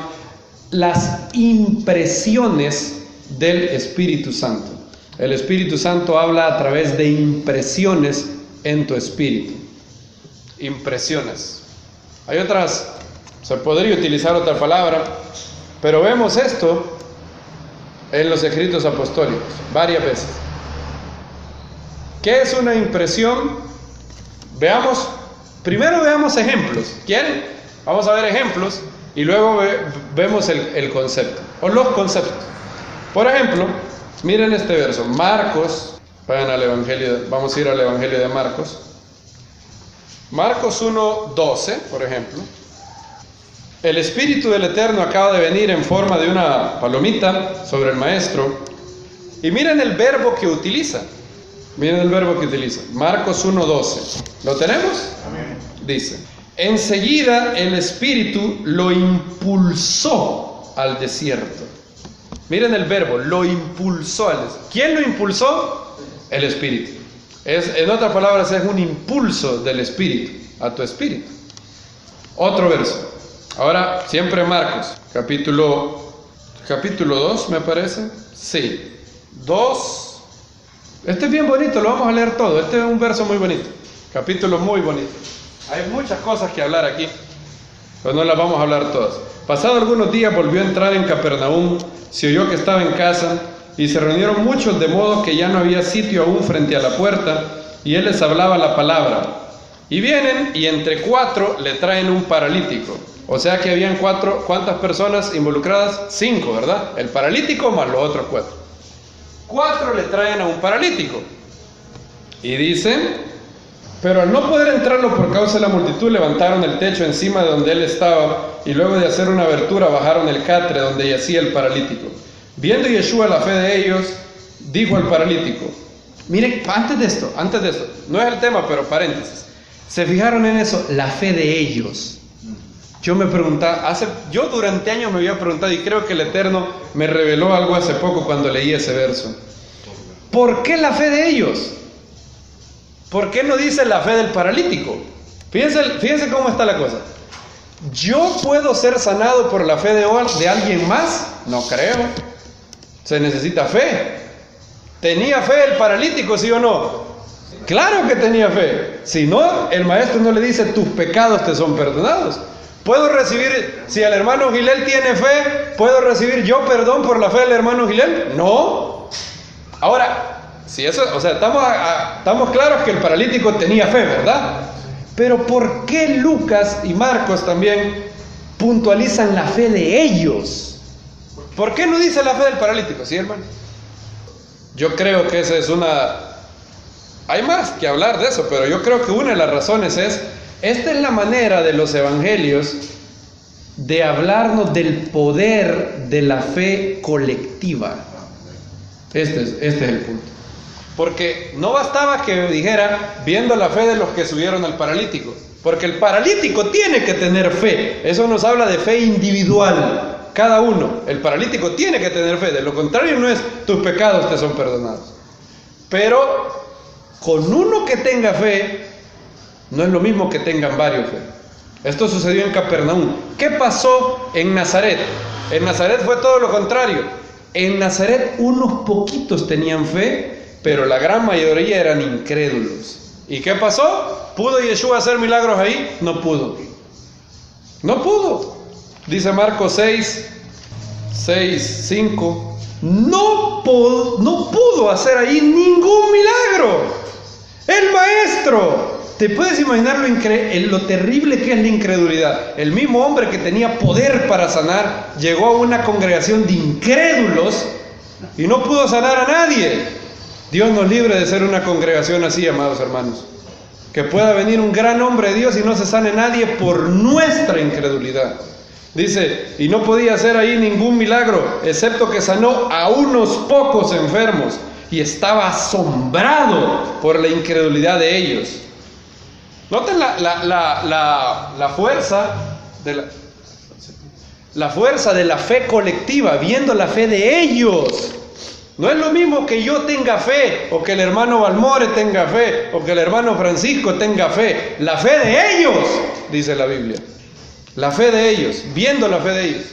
las impresiones del Espíritu Santo. El Espíritu Santo habla a través de impresiones en tu espíritu. Impresiones. Hay otras, se podría utilizar otra palabra, pero vemos esto en los escritos apostólicos varias veces. ¿Qué es una impresión? Primero veamos ejemplos. ¿Quieren? Vamos a ver ejemplos y luego vemos el concepto o los conceptos. Por ejemplo, miren este verso, Marcos, vamos a ir al Evangelio de Marcos. Marcos 1:12, por ejemplo. El Espíritu del Eterno acaba de venir en forma de una palomita sobre el Maestro. Y miren el verbo que utiliza. Marcos 1:12. ¿Lo tenemos? Amén. Dice, enseguida el Espíritu lo impulsó al desierto. Miren el verbo, lo impulsó al desierto. ¿Quién lo impulsó? El Espíritu. En otras palabras, es un impulso del Espíritu a tu espíritu. Otro verso. Ahora, siempre Marcos, capítulo 2, me parece. Sí, 2. Este es bien bonito, lo vamos a leer todo. Este es un verso muy bonito, capítulo muy bonito. Hay muchas cosas que hablar aquí, pero no las vamos a hablar todas. Pasado algunos días volvió a entrar en Capernaum, se oyó que estaba en casa, y se reunieron muchos, de modo que ya no había sitio aún frente a la puerta, y él les hablaba la palabra. Y vienen, y entre 4 le traen un paralítico. O sea que habían 4, ¿cuántas personas involucradas? 5, ¿verdad? El paralítico más los otros 4. 4 le traen a un paralítico. Y dicen, pero al no poder entrarlo por causa de la multitud, levantaron el techo encima de donde él estaba, y luego de hacer una abertura bajaron el catre donde yacía el paralítico. Viendo Yeshua la fe de ellos, dijo al paralítico, miren, antes de esto, no es el tema, pero paréntesis, ¿se fijaron en eso? La fe de ellos. Yo me preguntaba, yo durante años me había preguntado, y creo que el Eterno me reveló algo hace poco cuando leí ese verso. ¿Por qué la fe de ellos? ¿Por qué no dice la fe del paralítico? Fíjense cómo está la cosa. ¿Yo puedo ser sanado por la fe de alguien más? No creo. Se necesita fe. ¿Tenía fe el paralítico, sí o no? Claro que tenía fe. Si no, el maestro no le dice, tus pecados te son perdonados. ¿Puedo recibir, si el hermano Gilel tiene fe, ¿puedo recibir yo perdón por la fe del hermano Gilel? No. Ahora, si eso, o sea, estamos claros que el paralítico tenía fe, ¿verdad? Pero ¿por qué Lucas y Marcos también puntualizan la fe de ellos? ¿Por qué no dice la fe del paralítico? ¿Sí, hermano? Yo creo que esa es hay más que hablar de eso, pero yo creo que una de las razones esta es la manera de los evangelios de hablarnos del poder de la fe colectiva. Este es el punto. Porque no bastaba que dijera, viendo la fe de los que subieron al paralítico, porque el paralítico tiene que tener fe. Eso nos habla de fe individual, cada uno. El paralítico tiene que tener fe, de lo contrario no es, tus pecados te son perdonados. Pero con uno que tenga fe, no es lo mismo que tengan varios fe. Esto sucedió en Capernaum. ¿Qué pasó en Nazaret? En Nazaret fue todo lo contrario. En Nazaret unos poquitos tenían fe, pero la gran mayoría eran incrédulos. ¿Y qué pasó? ¿Pudo Yeshua hacer milagros ahí? No pudo. No pudo. Dice Marcos 6:5. No pudo hacer ahí ningún milagro. El maestro. ¿Te puedes imaginar lo terrible que es la incredulidad? El mismo hombre que tenía poder para sanar llegó a una congregación de incrédulos y no pudo sanar a nadie. Dios nos libre de ser una congregación así, amados hermanos. Que pueda venir un gran hombre de Dios y no se sane nadie por nuestra incredulidad. Dice, y no podía hacer ahí ningún milagro, excepto que sanó a unos pocos enfermos. Y estaba asombrado por la incredulidad de ellos. Noten la fuerza de la fe colectiva, viendo la fe de ellos. No es lo mismo que yo tenga fe, o que el hermano Balmore tenga fe, o que el hermano Francisco tenga fe. La fe de ellos, dice la Biblia. La fe de ellos, viendo la fe de ellos.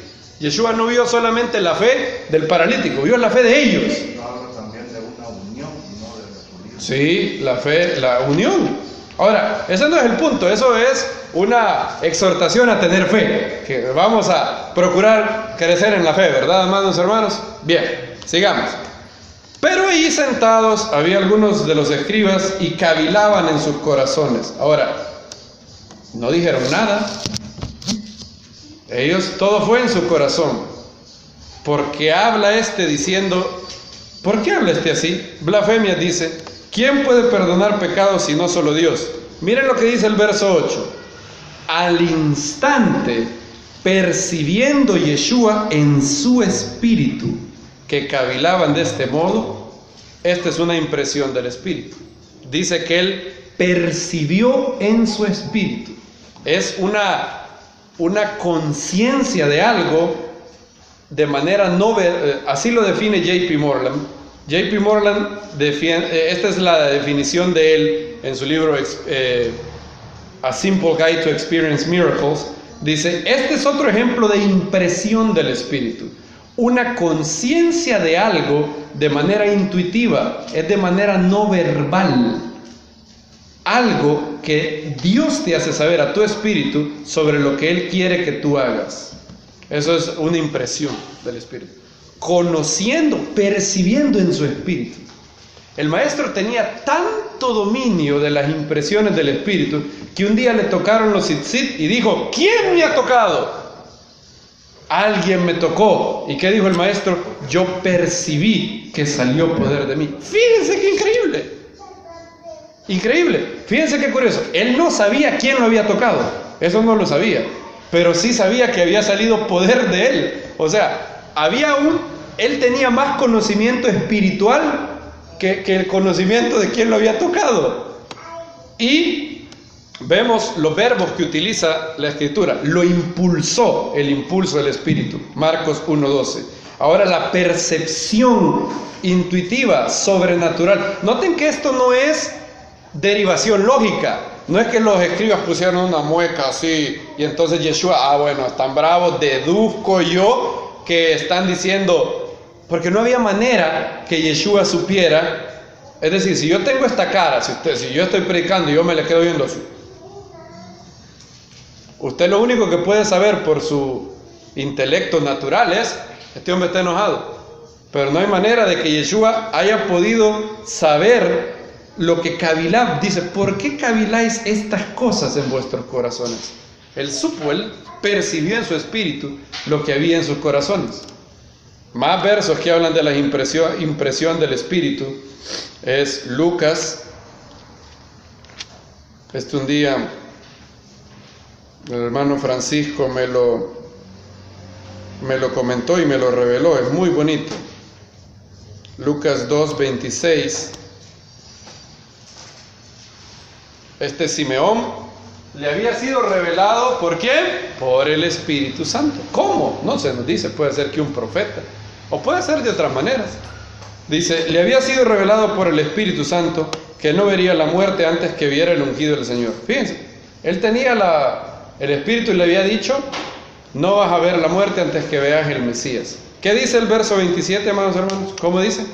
Yeshua no vio solamente la fe del paralítico, vio la fe de ellos. Habla también de una unión, no de desunión. Sí, la fe, la unión. Ahora, ese no es el punto, eso es una exhortación a tener fe, que vamos a procurar crecer en la fe, ¿verdad, amados hermanos? Bien, sigamos. Pero ahí sentados había algunos de los escribas y cavilaban en sus corazones. Ahora, no dijeron nada. Ellos, todo fue en su corazón. Porque habla este diciendo, ¿por qué habla este así? Blasfemia dice, ¿quién puede perdonar pecados si no solo Dios? Miren lo que dice el verso 8. Al instante, percibiendo Yeshua en su espíritu que cavilaban de este modo, esta es una impresión del espíritu. Dice que él percibió en su espíritu. Es una conciencia de algo de manera no así lo define J.P. Moreland. J.P. Moreland esta es la definición de él en su libro A Simple Guide to Experience Miracles. Dice, este es otro ejemplo de impresión del espíritu. Una conciencia de algo de manera intuitiva, es de manera no verbal. Algo que Dios te hace saber a tu espíritu sobre lo que Él quiere que tú hagas. Eso es una impresión del espíritu. Conociendo, percibiendo en su espíritu. El maestro tenía tanto dominio de las impresiones del espíritu que un día le tocaron los tzitzit y dijo, ¿quién me ha tocado? Alguien me tocó. ¿Y qué dijo el maestro? Yo percibí que salió poder de mí. Fíjense qué increíble. Increíble. Fíjense qué curioso. Él no sabía quién lo había tocado. Eso no lo sabía. Pero sí sabía que había salido poder de él. O sea, él tenía más conocimiento espiritual que el conocimiento de quién lo había tocado. Y vemos los verbos que utiliza la Escritura. Lo impulsó, el impulso del Espíritu. Marcos 1:12. Ahora la percepción intuitiva, sobrenatural. Noten que esto no es derivación lógica. No es que los escribas pusieron una mueca así y entonces Yeshua, bueno, están bravos, deduzco yo que están diciendo, porque no había manera que Yeshua supiera. Es decir, si yo tengo esta cara, si yo estoy predicando y yo me le quedo viendo así, usted lo único que puede saber por su intelecto natural es, este hombre está enojado. Pero no hay manera de que Yeshua haya podido saber lo que cavilá. Dice, ¿por qué caviláis estas cosas en vuestros corazones? Él supo, él percibió en su espíritu lo que había en sus corazones. Más versos que hablan de la impresión del espíritu es Lucas. Un día el hermano Francisco me lo comentó y me lo reveló, es muy bonito. Lucas 2:26. Simeón le había sido revelado, ¿por quién? Por el Espíritu Santo. ¿Cómo? No se nos dice, puede ser que un profeta, o puede ser de otras maneras. Dice, le había sido revelado por el Espíritu Santo que no vería la muerte antes que viera el ungido del Señor. Fíjense, él tenía el Espíritu y le había dicho, no vas a ver la muerte antes que veas el Mesías. ¿Qué dice el verso 27, amados hermanos? ¿Cómo dice?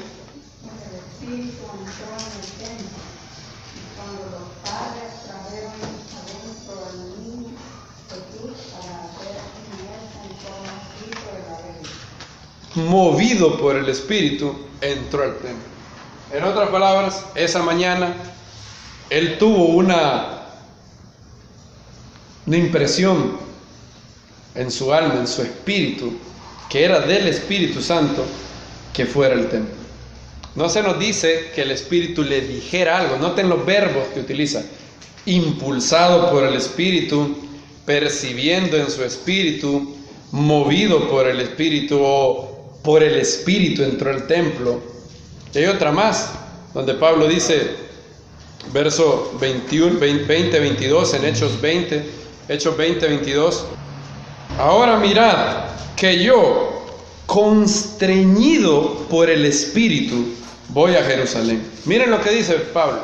Movido por el Espíritu, entró al templo. En otras palabras, esa mañana él tuvo una impresión en su alma, en su espíritu, que era del Espíritu Santo, que fuera el templo. No se nos dice que el Espíritu le dijera algo. Noten los verbos que utiliza: impulsado por el Espíritu, percibiendo en su espíritu, movido por el Espíritu, o por el Espíritu entró al templo. Y hay otra más, donde Pablo dice, verso 20-22 en Hechos 20, 22: ahora mirad que yo, constreñido por el Espíritu, voy a Jerusalén. Miren lo que dice Pablo: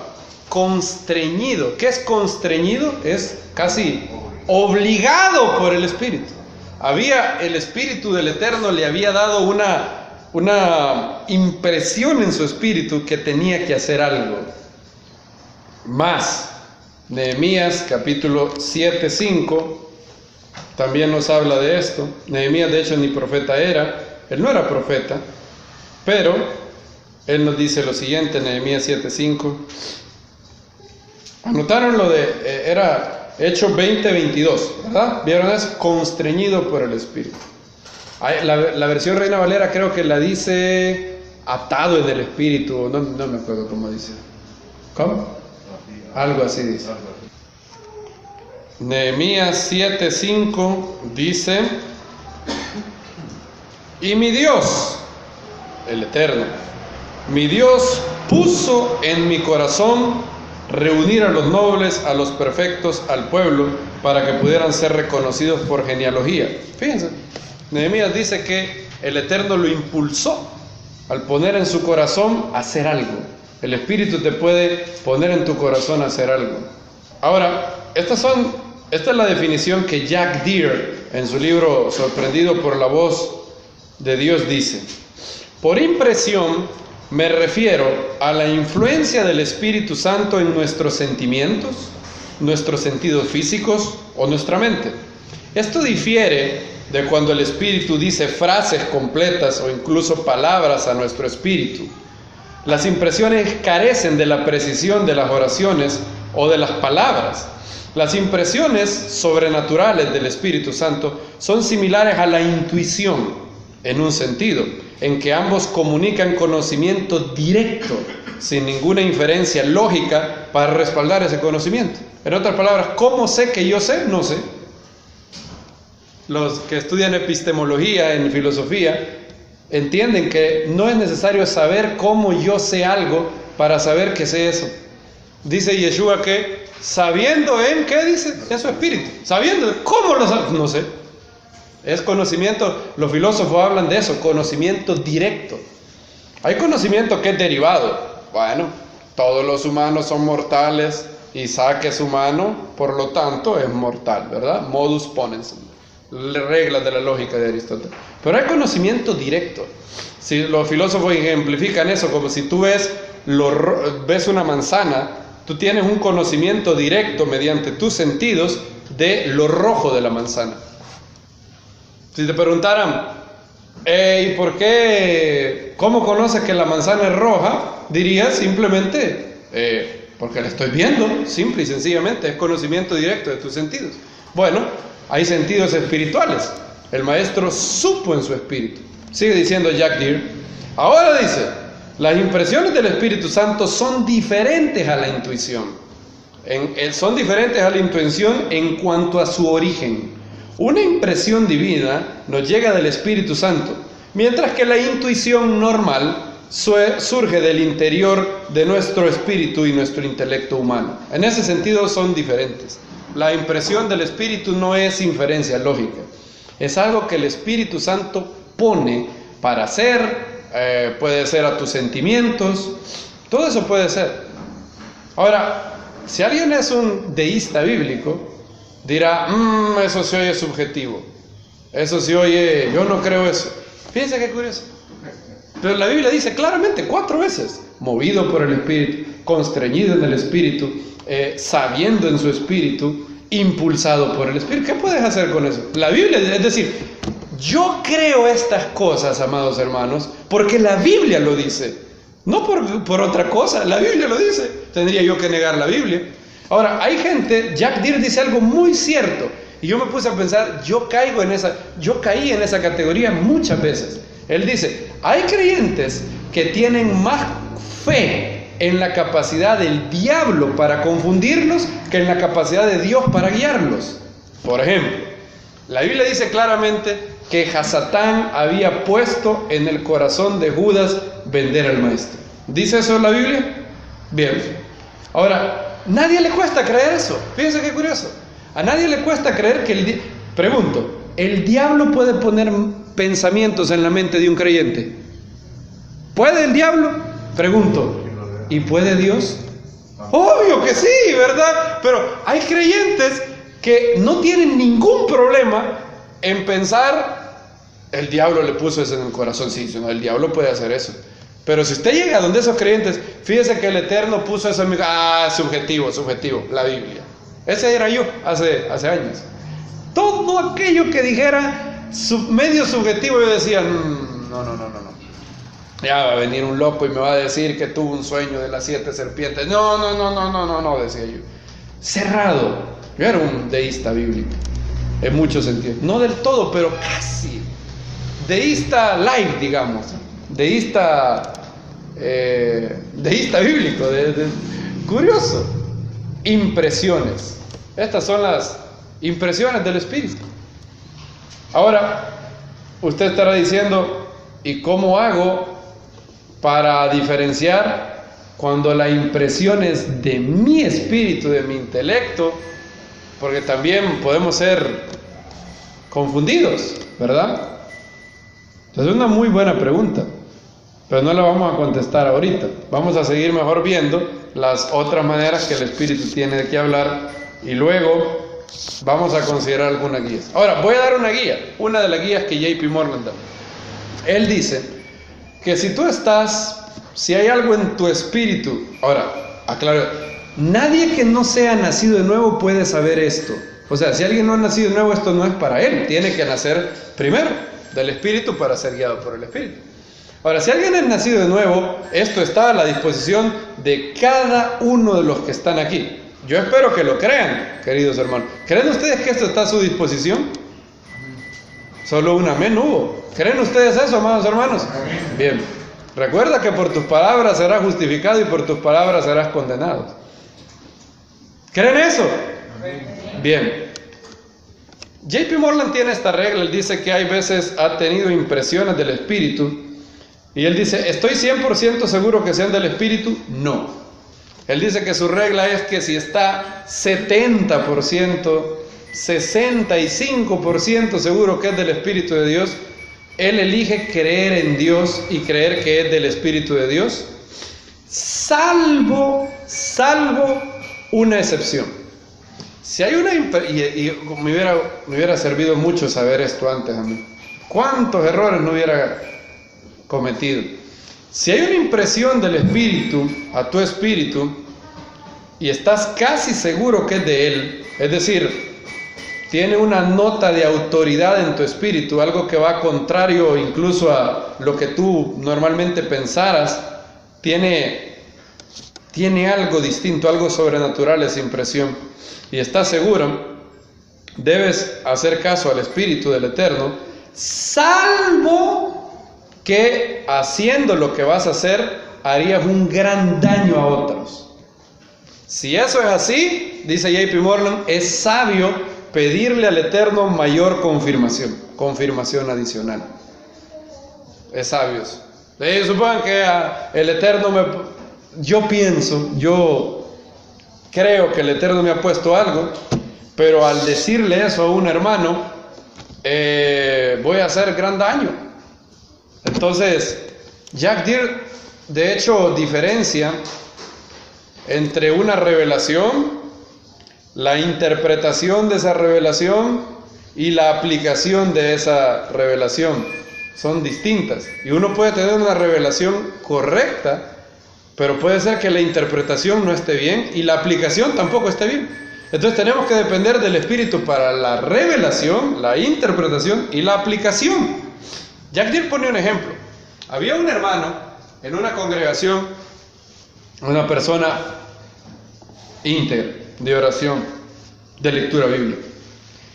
constreñido. ¿Qué es constreñido? Es casi obligado por el Espíritu. El Espíritu del Eterno le había dado una impresión en su espíritu que tenía que hacer algo más. Nehemías capítulo 7:5 también nos habla de esto. Nehemías, de hecho, ni profeta era, él no era profeta, pero él nos dice lo siguiente, Nehemías 7:5. Anotaron lo de, era Hechos 20-22, ¿verdad? ¿Vieron eso? Constreñido por el Espíritu. La versión Reina Valera creo que la dice atado en el Espíritu, no me acuerdo cómo dice. ¿Cómo? Algo así dice. Nehemías 7:5 dice: y mi Dios, el Eterno, mi Dios puso en mi corazón reunir a los nobles, a los perfectos, al pueblo, para que pudieran ser reconocidos por genealogía. Fíjense, Nehemías dice que el Eterno lo impulsó al poner en su corazón hacer algo. El Espíritu te puede poner en tu corazón a hacer algo. Ahora, esta es la definición que Jack Deere, en su libro Sorprendido por la Voz de Dios, dice: por impresión me refiero a la influencia del Espíritu Santo en nuestros sentimientos, nuestros sentidos físicos o nuestra mente. Esto difiere de cuando el Espíritu dice frases completas o incluso palabras a nuestro espíritu. Las impresiones carecen de la precisión de las oraciones o de las palabras. Las impresiones sobrenaturales del Espíritu Santo son similares a la intuición en un sentido, en que ambos comunican conocimiento directo, sin ninguna inferencia lógica para respaldar ese conocimiento. En otras palabras, ¿cómo sé que yo sé? No sé. Los que estudian epistemología en filosofía entienden que no es necesario saber cómo yo sé algo para saber que sé eso. Dice Yeshua que sabiendo en qué dice, es su espíritu. Sabiendo, ¿cómo lo sabe? No sé. Es conocimiento, los filósofos hablan de eso, conocimiento directo. Hay conocimiento que es derivado. Bueno, todos los humanos son mortales, Isaac es humano, por lo tanto es mortal, ¿verdad? Modus ponens, reglas de la lógica de Aristóteles. Pero hay conocimiento directo. Si los filósofos ejemplifican eso como si tú ves una manzana, tú tienes un conocimiento directo mediante tus sentidos de lo rojo de la manzana. Si te preguntaran, ¿y por qué? ¿Cómo conoces que la manzana es roja? Dirías simplemente, porque la estoy viendo, simple y sencillamente, es conocimiento directo de tus sentidos. Bueno, hay sentidos espirituales. El maestro supo en su espíritu. Sigue diciendo Jack Deere. Ahora dice, las impresiones del Espíritu Santo son diferentes a la intuición. Son diferentes a la intuición en cuanto a su origen. Una impresión divina nos llega del Espíritu Santo, mientras que la intuición normal surge del interior de nuestro espíritu y nuestro intelecto humano. En ese sentido son diferentes. La impresión del Espíritu no es inferencia lógica, es algo que el Espíritu Santo pone para hacer, puede ser a tus sentimientos, todo eso puede ser. Ahora, si alguien es un deísta bíblico, dirá, eso se oye subjetivo, eso se oye, yo no creo eso. Fíjense qué curioso. Pero la Biblia dice claramente 4 veces, movido por el Espíritu, constreñido en el Espíritu, sabiendo en su espíritu, impulsado por el Espíritu. ¿Qué puedes hacer con eso? La Biblia, es decir, yo creo estas cosas, amados hermanos, porque la Biblia lo dice. No por otra cosa, la Biblia lo dice. Tendría yo que negar la Biblia. Ahora, hay gente, Jack Deere dice algo muy cierto, y yo me puse a pensar, yo caí en esa categoría muchas veces. Él dice, hay creyentes que tienen más fe en la capacidad del diablo para confundirlos que en la capacidad de Dios para guiarlos. Por ejemplo, la Biblia dice claramente que Hasatán había puesto en el corazón de Judas vender al maestro. ¿Dice eso la Biblia? Bien. Ahora, nadie le cuesta creer eso. Fíjense qué curioso. A nadie le cuesta creer que pregunto, ¿el diablo puede poner pensamientos en la mente de un creyente? ¿Puede el diablo? Pregunto, ¿y puede Dios? Obvio que sí, ¿verdad? Pero hay creyentes que no tienen ningún problema en pensar, el diablo le puso eso en el corazón. Sí, no, el diablo puede hacer eso. Pero si usted llega a donde esos creyentes, fíjese que el Eterno puso eso en mi... subjetivo, la Biblia. Ese era yo hace años. Todo aquello que dijera medio subjetivo, yo decía, no. Ya va a venir un loco y me va a decir que tuvo un sueño de las 7 serpientes. No, decía yo. Cerrado. Yo era un deísta bíblico, en muchos sentidos. No del todo, pero casi. Deísta light, digamos. Deísta bíblico. Curioso. Impresiones. Estas son las impresiones del Espíritu. Ahora, usted estará diciendo, ¿y cómo hago para diferenciar cuando la impresión es de mi espíritu, de mi intelecto? Porque también podemos ser confundidos, ¿verdad? Es una muy buena pregunta, pero no la vamos a contestar ahorita. Vamos a seguir mejor viendo las otras maneras que el Espíritu tiene de que hablar, y luego vamos a considerar algunas guías. Ahora, voy a dar una guía, una de las guías que J.P. Morgan da. Él dice que si hay algo en tu espíritu, ahora, aclaro, nadie que no sea nacido de nuevo puede saber esto. O sea, si alguien no ha nacido de nuevo, esto no es para él. Tiene que nacer primero del Espíritu para ser guiado por el Espíritu. Ahora, si alguien es nacido de nuevo, esto está a la disposición de cada uno de los que están aquí. Yo espero que lo crean, queridos hermanos. ¿Creen ustedes que esto está a su disposición? Solo un amén hubo. ¿Creen ustedes eso, amados hermanos? Bien. Recuerda que por tus palabras serás justificado y por tus palabras serás condenado. ¿Creen eso? Bien. J.P. Morgan tiene esta regla. Él dice que hay veces ha tenido impresiones del Espíritu. Y él dice, ¿estoy 100% seguro que sean del Espíritu? No. Él dice que su regla es que si está 70%, 65% seguro que es del Espíritu de Dios, él elige creer en Dios y creer que es del Espíritu de Dios, salvo una excepción. Si hay una y me hubiera servido mucho saber esto antes a mí. ¿Cuántos errores no hubiera cometido? Si hay una impresión del Espíritu a tu espíritu y estás casi seguro que es de Él, es decir, tiene una nota de autoridad en tu espíritu, algo que va contrario incluso a lo que tú normalmente pensaras, tiene algo distinto, algo sobrenatural esa impresión, y estás seguro, debes hacer caso al Espíritu del Eterno, salvo que haciendo lo que vas a hacer harías un gran daño a otros. Si eso es así, dice J.P. Morgan, es sabio pedirle al Eterno mayor confirmación adicional. Es sabio. Supongan que el Eterno yo creo que el Eterno me ha puesto algo, pero al decirle eso a un hermano, voy a hacer gran daño. Entonces, Jack Deere, de hecho, diferencia entre una revelación, la interpretación de esa revelación y la aplicación de esa revelación. Son distintas. Y uno puede tener una revelación correcta, pero puede ser que la interpretación no esté bien y la aplicación tampoco esté bien. Entonces tenemos que depender del Espíritu para la revelación, la interpretación y la aplicación. Jack Deere pone un ejemplo. Había un hermano en una congregación una persona íntegra de oración, de lectura bíblica.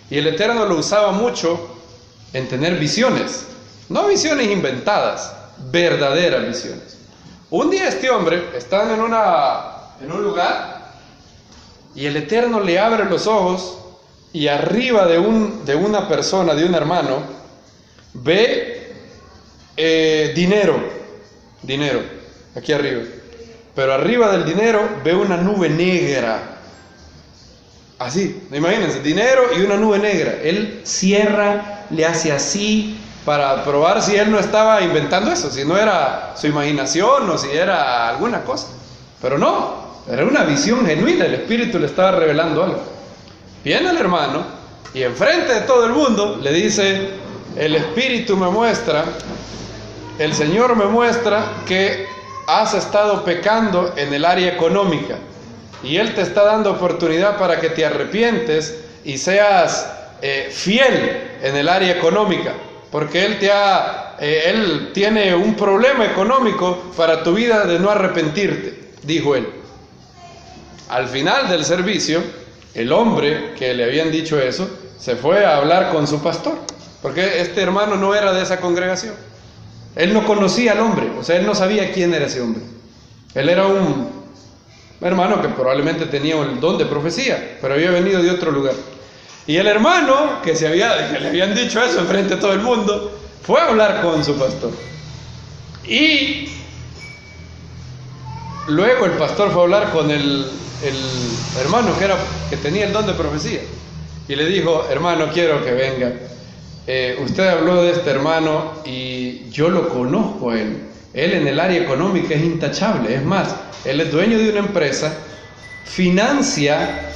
Y el Eterno lo usaba mucho en tener visiones, no visiones inventadas, verdaderas visiones. Un día este hombre está en un lugar y el Eterno le abre los ojos y arriba de una persona, de un hermano, ve dinero, aquí arriba. Pero arriba del dinero ve una nube negra. Así, imagínense, dinero y una nube negra. Él cierra, le hace así para probar si él no estaba inventando eso, si no era su imaginación o si era alguna cosa. Pero no, era una visión genuina, el Espíritu le estaba revelando algo. Viene el hermano y enfrente de todo el mundo le dice: el Espíritu me muestra, el Señor me muestra que has estado pecando en el área económica y Él te está dando oportunidad para que te arrepientes y seas fiel en el área económica, porque Él tiene un problema económico para tu vida de no arrepentirte, dijo él. Al final del servicio, el hombre que le habían dicho eso se fue a hablar con su pastor, porque este hermano no era de esa congregación. Él no conocía al hombre, o sea, él no sabía quién era ese hombre. Él era un hermano que probablemente tenía el don de profecía, pero había venido de otro lugar. Y el hermano que le habían dicho eso enfrente de todo el mundo, fue a hablar con su pastor. Y luego el pastor fue a hablar con el hermano que tenía el don de profecía. Y le dijo: hermano, quiero que venga. Usted habló de este hermano y yo lo conozco a él. Él en el área económica es intachable. Es más, él es dueño de una empresa, financia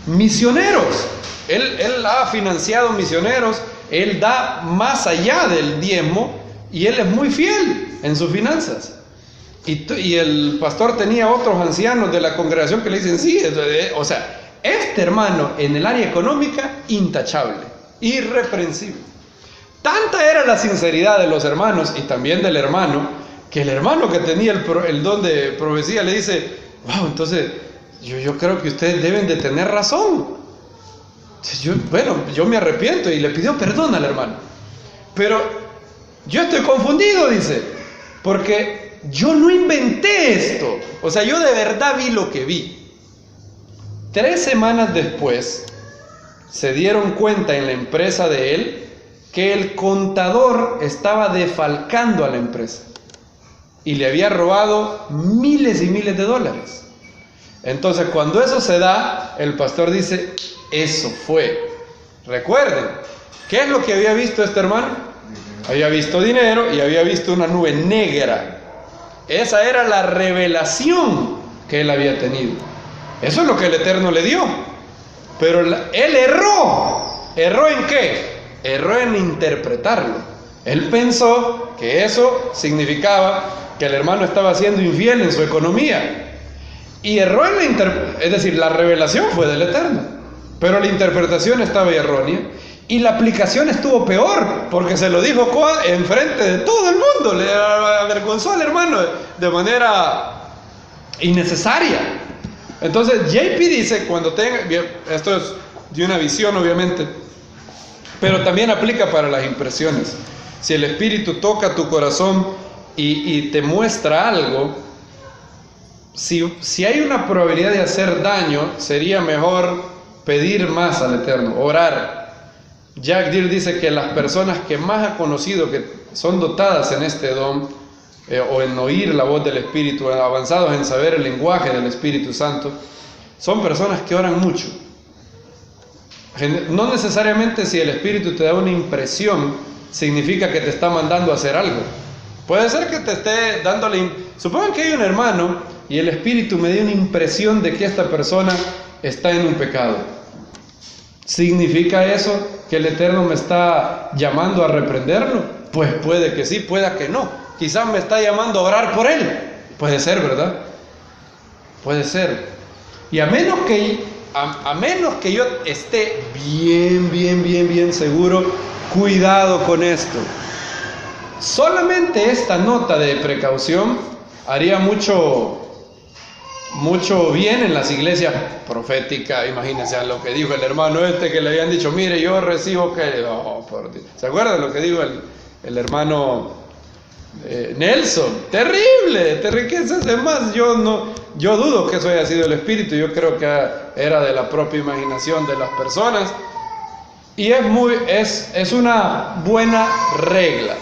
misioneros. Él ha financiado misioneros, él da más allá del diezmo y él es muy fiel en sus finanzas. Y el pastor tenía otros ancianos de la congregación que le dicen: sí, o sea, este hermano en el área económica, intachable, irreprensible. Tanta era la sinceridad de los hermanos y también del hermano, que el hermano que tenía el don de profecía le dice: wow, entonces yo creo que ustedes deben de tener razón. Yo me arrepiento, y le pidió perdón al hermano. Pero yo estoy confundido, dice, porque yo no inventé esto. O sea, yo de verdad vi lo que vi. 3 semanas después se dieron cuenta en la empresa de él que el contador estaba defalcando a la empresa y le había robado miles y miles de dólares. Entonces, cuando eso se da, el pastor dice: eso fue. Recuerden, ¿qué es lo que había visto este hermano? Había visto dinero y había visto una nube negra. Esa era la revelación que él había tenido. Eso es lo que el Eterno le dio. Pero él erró. ¿Erró en qué? Erró en interpretarlo. Él pensó que eso significaba que el hermano estaba siendo infiel en su economía. Y erró en la interpretación. Es decir, la revelación fue del Eterno, pero la interpretación estaba errónea. Y la aplicación estuvo peor, porque se lo dijo enfrente de todo el mundo. Le avergonzó al hermano de manera innecesaria. Entonces JP dice, cuando tenga, esto es de una visión obviamente, pero también aplica para las impresiones. Si el Espíritu toca tu corazón y te muestra algo, si hay una probabilidad de hacer daño, sería mejor pedir más al Eterno, orar. Jack Deere dice que las personas que más ha conocido, que son dotadas en este don, o en oír la voz del Espíritu, avanzados en saber el lenguaje del Espíritu Santo, son personas que oran mucho. No necesariamente si el Espíritu te da una impresión significa que te está mandando a hacer algo. Puede ser que te esté dándole... Supongan que hay un hermano y el Espíritu me dio una impresión de que esta persona está en un pecado. ¿Significa eso que el Eterno me está llamando a reprenderlo? Pues puede que sí, pueda que no. Quizás me está llamando a orar por él. Puede ser, ¿verdad? Puede ser. Y a menos que yo esté bien seguro, cuidado con esto. solamente esta nota de precaución haría mucho bien en las iglesias proféticas. Imagínense a lo que dijo el hermano que le habían dicho, mire, yo recibo que... Oh, por Dios. ¿Se acuerdan lo que dijo el hermano Nelson? Terrible, ¿qué es eso? Además, yo dudo que eso haya sido el Espíritu. Yo creo que era de la propia imaginación de las personas. Y es una buena regla.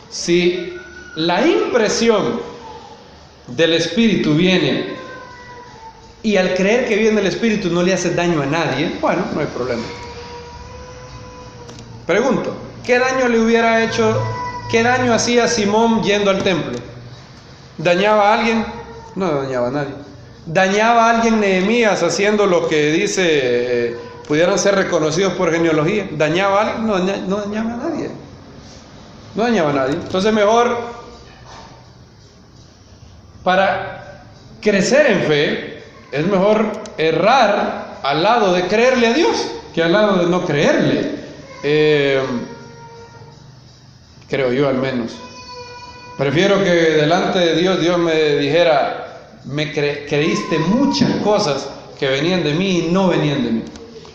Si la impresión del Espíritu viene y al creer que viene el Espíritu no le hace daño a nadie, bueno, no hay problema. Pregunto, ¿qué daño hacía Simón yendo al templo? ¿Dañaba a alguien? No dañaba a nadie. ¿Dañaba a alguien Nehemías haciendo lo que dice pudieran ser reconocidos por genealogía? ¿Dañaba a alguien? No dañaba a nadie. No dañaba a nadie. Entonces mejor, para crecer en fe, es mejor errar al lado de creerle a Dios que al lado de no creerle. Creo yo, al menos. Prefiero que delante de Dios me dijera, creíste muchas cosas que venían de mí y no venían de mí,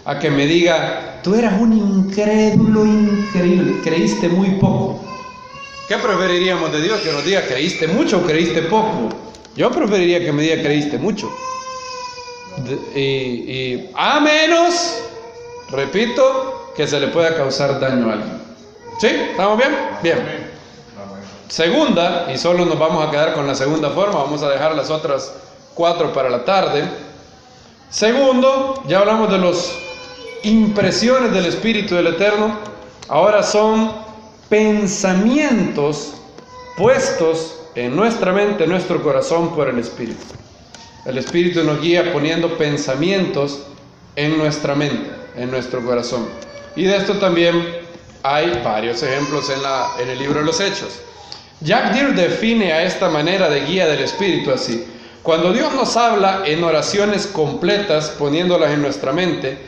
a que me diga, tú eras un incrédulo increíble, creíste muy poco. ¿Qué preferiríamos de Dios? Que nos diga, ¿creíste mucho o creíste poco? Yo preferiría que me diga, creíste mucho. Y a menos, repito, que se le pueda causar daño a alguien. ¿Sí? ¿Estamos bien? Bien. Segunda, y solo nos vamos a quedar con la segunda forma, vamos a dejar las otras 4 para la tarde. Segundo, ya hablamos de las impresiones del Espíritu del Eterno. Ahora son pensamientos puestos en nuestra mente, en nuestro corazón por el Espíritu. El Espíritu nos guía poniendo pensamientos en nuestra mente, en nuestro corazón. Y de esto también hay varios ejemplos en el libro de los Hechos. Jack Deere define a esta manera de guía del Espíritu así: cuando Dios nos habla en oraciones completas, poniéndolas en nuestra mente,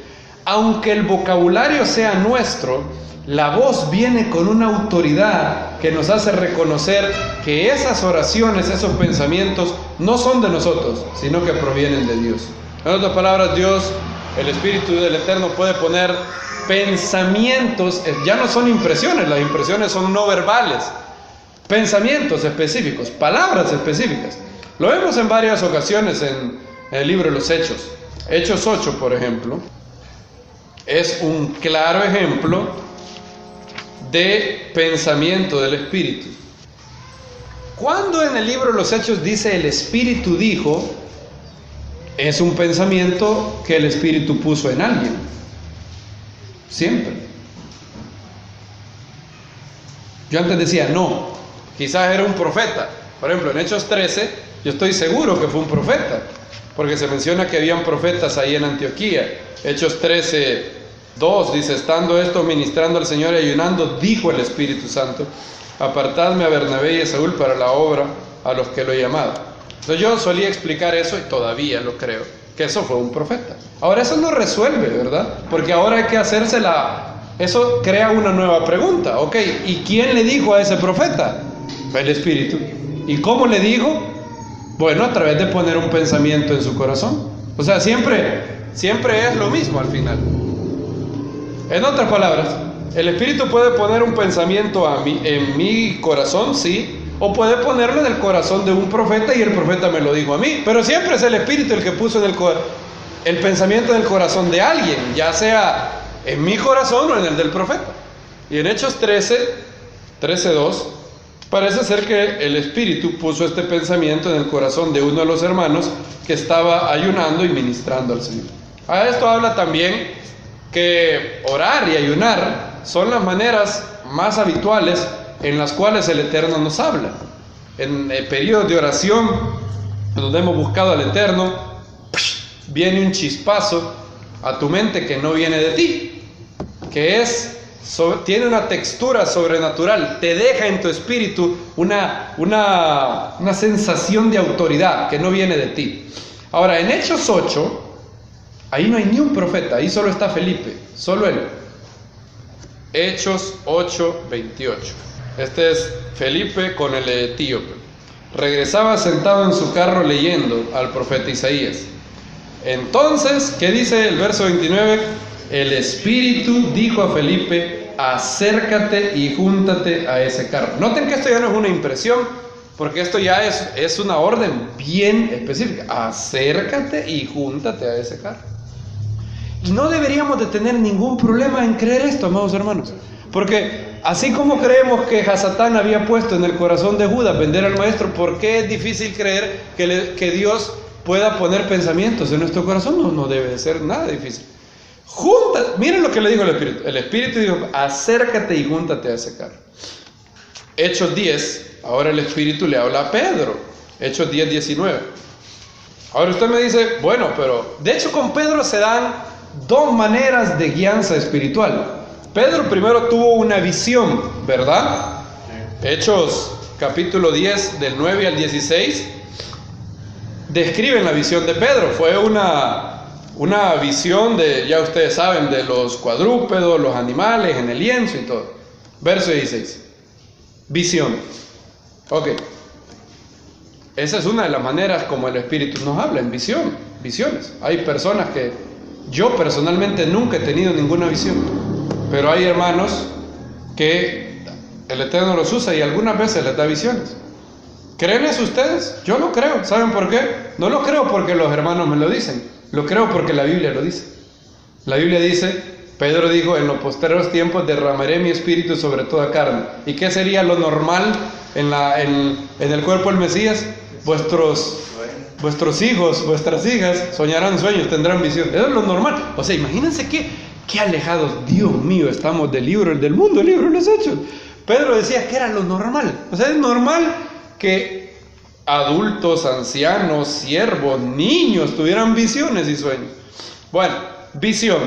aunque el vocabulario sea nuestro, la voz viene con una autoridad que nos hace reconocer que esas oraciones, esos pensamientos, no son de nosotros, sino que provienen de Dios. En otras palabras, Dios, el Espíritu del Eterno, puede poner pensamientos, ya no son impresiones, las impresiones son no verbales, pensamientos específicos, palabras específicas. Lo vemos en varias ocasiones en el libro de los Hechos. Hechos 8, por ejemplo, es un claro ejemplo de pensamiento del Espíritu. Cuando en el libro de los Hechos dice el Espíritu dijo, es un pensamiento que el Espíritu puso en alguien. Siempre. Yo antes decía, no, quizás era un profeta. Por ejemplo, en Hechos 13, yo estoy seguro que fue un profeta, porque se menciona que habían profetas ahí en Antioquía. Hechos 13:2 dice, estando esto ministrando al Señor y ayunando, dijo el Espíritu Santo, apartadme a Bernabé y a Saúl para la obra a los que lo he llamado. Entonces yo solía explicar eso, y todavía lo creo, que eso fue un profeta. Ahora eso no resuelve, ¿verdad? Porque ahora hay que eso crea una nueva pregunta. Ok, ¿y quién le dijo a ese profeta? El Espíritu. ¿Y cómo le dijo? Bueno, a través de poner un pensamiento en su corazón. O sea, siempre es lo mismo al final. En otras palabras, el Espíritu puede poner un pensamiento en mi corazón, sí, o puede ponerlo en el corazón de un profeta y el profeta me lo dijo a mí. Pero siempre es el Espíritu el que puso el pensamiento en el corazón de alguien, ya sea en mi corazón o en el del profeta. Y en Hechos 13:2, parece ser que el Espíritu puso este pensamiento en el corazón de uno de los hermanos que estaba ayunando y ministrando al Señor. A esto habla también que orar y ayunar son las maneras más habituales en las cuales el Eterno nos habla. En periodos de oración, donde hemos buscado al Eterno, viene un chispazo a tu mente que no viene de ti, que tiene una textura sobrenatural, te deja en tu espíritu una sensación de autoridad que no viene de ti. Ahora, en Hechos 8, ahí no hay ni un profeta, ahí solo está Felipe, solo él. Hechos 8:28. Este es Felipe con el etíope. Regresaba sentado en su carro leyendo al profeta Isaías. Entonces, ¿qué dice el verso 29? El Espíritu dijo a Felipe: acércate y júntate a ese carro. Noten que esto ya no es una impresión, porque esto ya es una orden bien específica. Acércate y júntate a ese carro. Y no deberíamos de tener ningún problema en creer esto, amados hermanos, porque así como creemos que Hasatán había puesto en el corazón de Judas vender al maestro, ¿por qué es difícil creer que Dios pueda poner pensamientos en nuestro corazón? No debe de ser nada difícil. Miren lo que le dijo el Espíritu. El Espíritu dijo: acércate y júntate a ese carro. Hechos 10, ahora el Espíritu le habla a Pedro. Hechos 10, 19. Ahora usted me dice, bueno, pero de hecho con Pedro se dan dos maneras de guianza espiritual. Pedro primero tuvo una visión, ¿verdad? Sí. Hechos capítulo 10 del 9 al 16 describen la visión de Pedro. Fue una visión de, ya ustedes saben, de los cuadrúpedos, los animales en el lienzo y todo. Verso 16. Visión. Ok. Esa es una de las maneras como el Espíritu nos habla, en visiones. Hay personas que yo personalmente nunca he tenido ninguna visión, pero hay hermanos que el Eterno los usa y algunas veces les da visiones. ¿Creen eso ustedes? Yo lo creo. ¿Saben por qué? No lo creo porque los hermanos me lo dicen, lo creo porque la Biblia lo dice. La Biblia dice, Pedro dijo: en los postreros tiempos derramaré mi espíritu sobre toda carne. ¿Y qué sería lo normal en el cuerpo del Mesías? Vuestros hijos, vuestras hijas soñarán sueños, tendrán visión. Eso es lo normal. O sea, imagínense qué alejados, Dios mío, estamos del mundo, el libro de los Hechos. Pedro decía que era lo normal. O sea, es normal que adultos, ancianos, siervos, niños tuvieran visiones y sueños. Bueno, visión.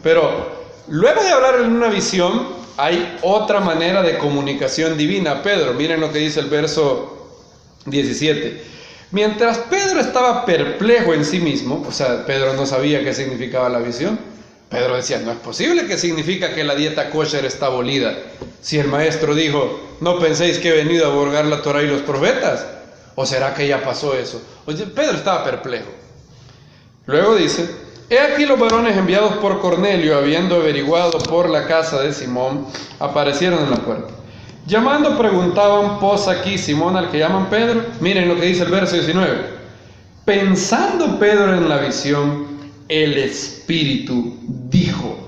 Pero luego de hablar en una visión, hay otra manera de comunicación divina. Pedro, miren lo que dice el verso 17. Mientras Pedro estaba perplejo en sí mismo, o sea, Pedro no sabía qué significaba la visión. Pedro decía: no es posible, que significa que la dieta kosher está abolida. Si el maestro dijo: no penséis que he venido a abrogar la Torah y los profetas. ¿O será que ya pasó eso? Oye, Pedro estaba perplejo. Luego dice: he aquí los varones enviados por Cornelio, habiendo averiguado por la casa de Simón, aparecieron en la puerta. Llamando preguntaban: ¿pos aquí Simón al que llaman Pedro? Miren lo que dice el verso 19. Pensando Pedro en la visión, el Espíritu dijo: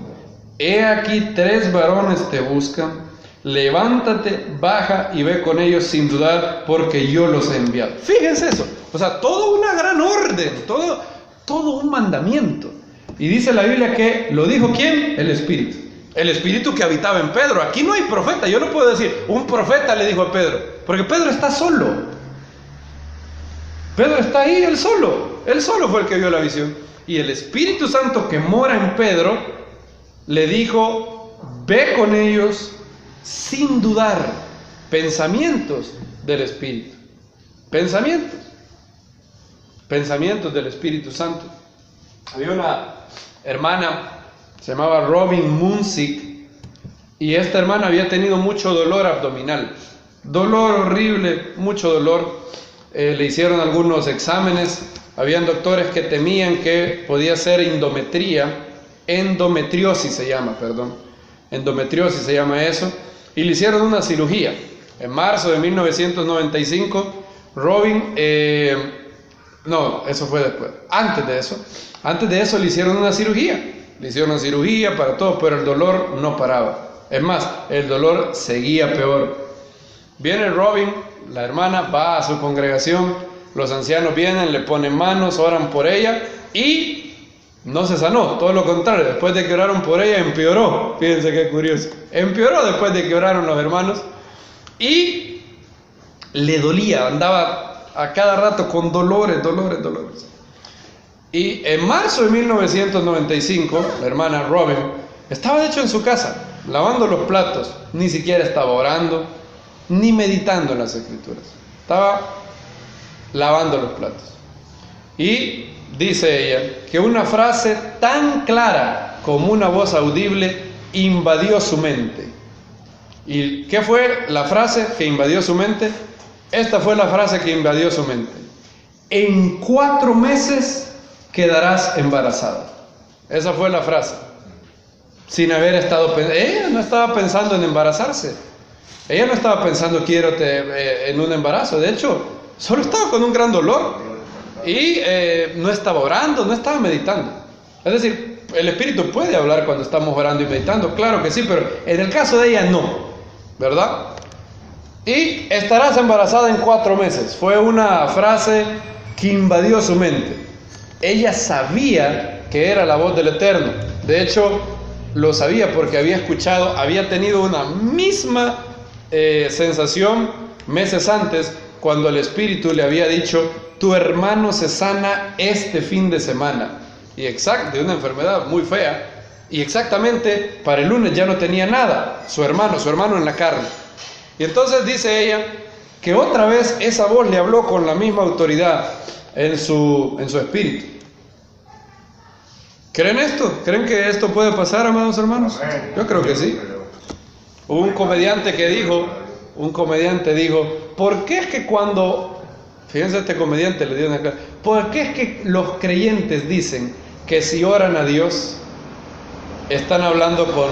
he aquí 3 varones te buscan, levántate, baja y ve con ellos sin dudar, porque yo los he enviado. Fíjense eso, o sea, toda una gran orden, todo un mandamiento. Y dice la Biblia que lo dijo ¿quién? El Espíritu. El Espíritu que habitaba en Pedro. Aquí no hay profeta. Yo no puedo decir un profeta le dijo a Pedro, porque Pedro está solo. Pedro está ahí, él solo fue el que vio la visión. Y el Espíritu Santo que mora en Pedro le dijo: ve con ellos sin dudar. Pensamientos del Espíritu. Pensamientos del Espíritu Santo. Había una hermana, se llamaba Robin Munzik, y esta hermana había tenido mucho dolor abdominal, dolor horrible, mucho dolor. Le hicieron algunos exámenes, habían doctores que temían que podía ser endometriosis se llama eso, y le hicieron una cirugía. En marzo de 1995, Robin, eso fue después, antes de eso le hicieron una cirugía. Le hicieron cirugía para todo, pero el dolor no paraba. Es más, el dolor seguía peor. Viene Robin, la hermana, va a su congregación, los ancianos vienen, le ponen manos, oran por ella y no se sanó, todo lo contrario. Después de que oraron por ella, empeoró. Fíjense qué curioso. Empeoró después de que oraron los hermanos y le dolía, andaba a cada rato con dolores. Y en marzo de 1995, la hermana Robin estaba de hecho en su casa, lavando los platos. Ni siquiera estaba orando, ni meditando en las Escrituras. Estaba lavando los platos. Y dice ella que una frase tan clara como una voz audible invadió su mente. ¿Y qué fue la frase que invadió su mente? Esta fue la frase que invadió su mente: en 4 meses quedarás embarazada. Esa fue la frase. Sin haber estado ella no estaba pensando en embarazarse. Ella no estaba pensando quiero en un embarazo. De hecho, solo estaba con un gran dolor. Y no estaba orando, no estaba meditando. Es decir, el Espíritu puede hablar cuando estamos orando y meditando, claro que sí, pero en el caso de ella no, ¿verdad? Y estarás embarazada en 4 meses. Fue una frase que invadió su mente. Ella sabía que era la voz del Eterno. De hecho, lo sabía porque había tenido una misma sensación meses antes, cuando el Espíritu le había dicho: tu hermano se sana este fin de semana. Y de una enfermedad muy fea. Y exactamente para el lunes ya no tenía nada, su hermano en la carne. Y entonces dice ella que otra vez esa voz le habló con la misma autoridad en su espíritu. ¿Creen esto? ¿Creen que esto puede pasar, amados hermanos? Yo creo que sí. Hubo un comediante dijo, ¿por qué es que cuando... Fíjense, este comediante le dio una clase. ¿Por qué es que los creyentes dicen que si oran a Dios, están hablando con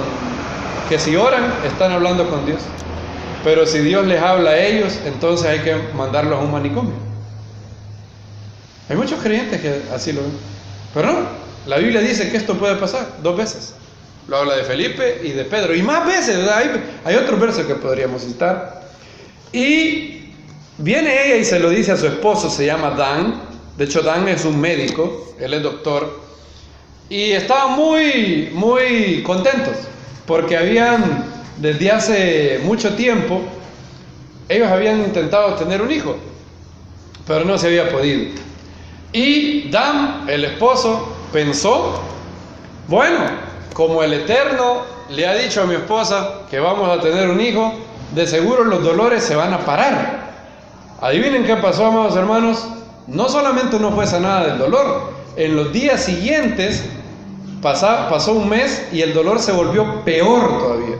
Dios? Pero si Dios les habla a ellos, entonces hay que mandarlos a un manicomio. Hay muchos creyentes que así lo ven. Pero no, la Biblia dice que esto puede pasar 2 veces. Lo habla de Felipe y de Pedro. Y más veces, ¿verdad? Hay otros versos que podríamos citar. Y viene ella y se lo dice a su esposo, se llama Dan. De hecho, Dan es un médico, él es doctor. Y estaban muy, muy contentos, porque desde hace mucho tiempo, ellos habían intentado tener un hijo, pero no se había podido. Y Dan, el esposo, pensó, bueno, como el Eterno le ha dicho a mi esposa que vamos a tener un hijo, de seguro los dolores se van a parar. Adivinen qué pasó, amados hermanos. No solamente no fue sanada del dolor, en los días siguientes pasó un mes y el dolor se volvió peor todavía.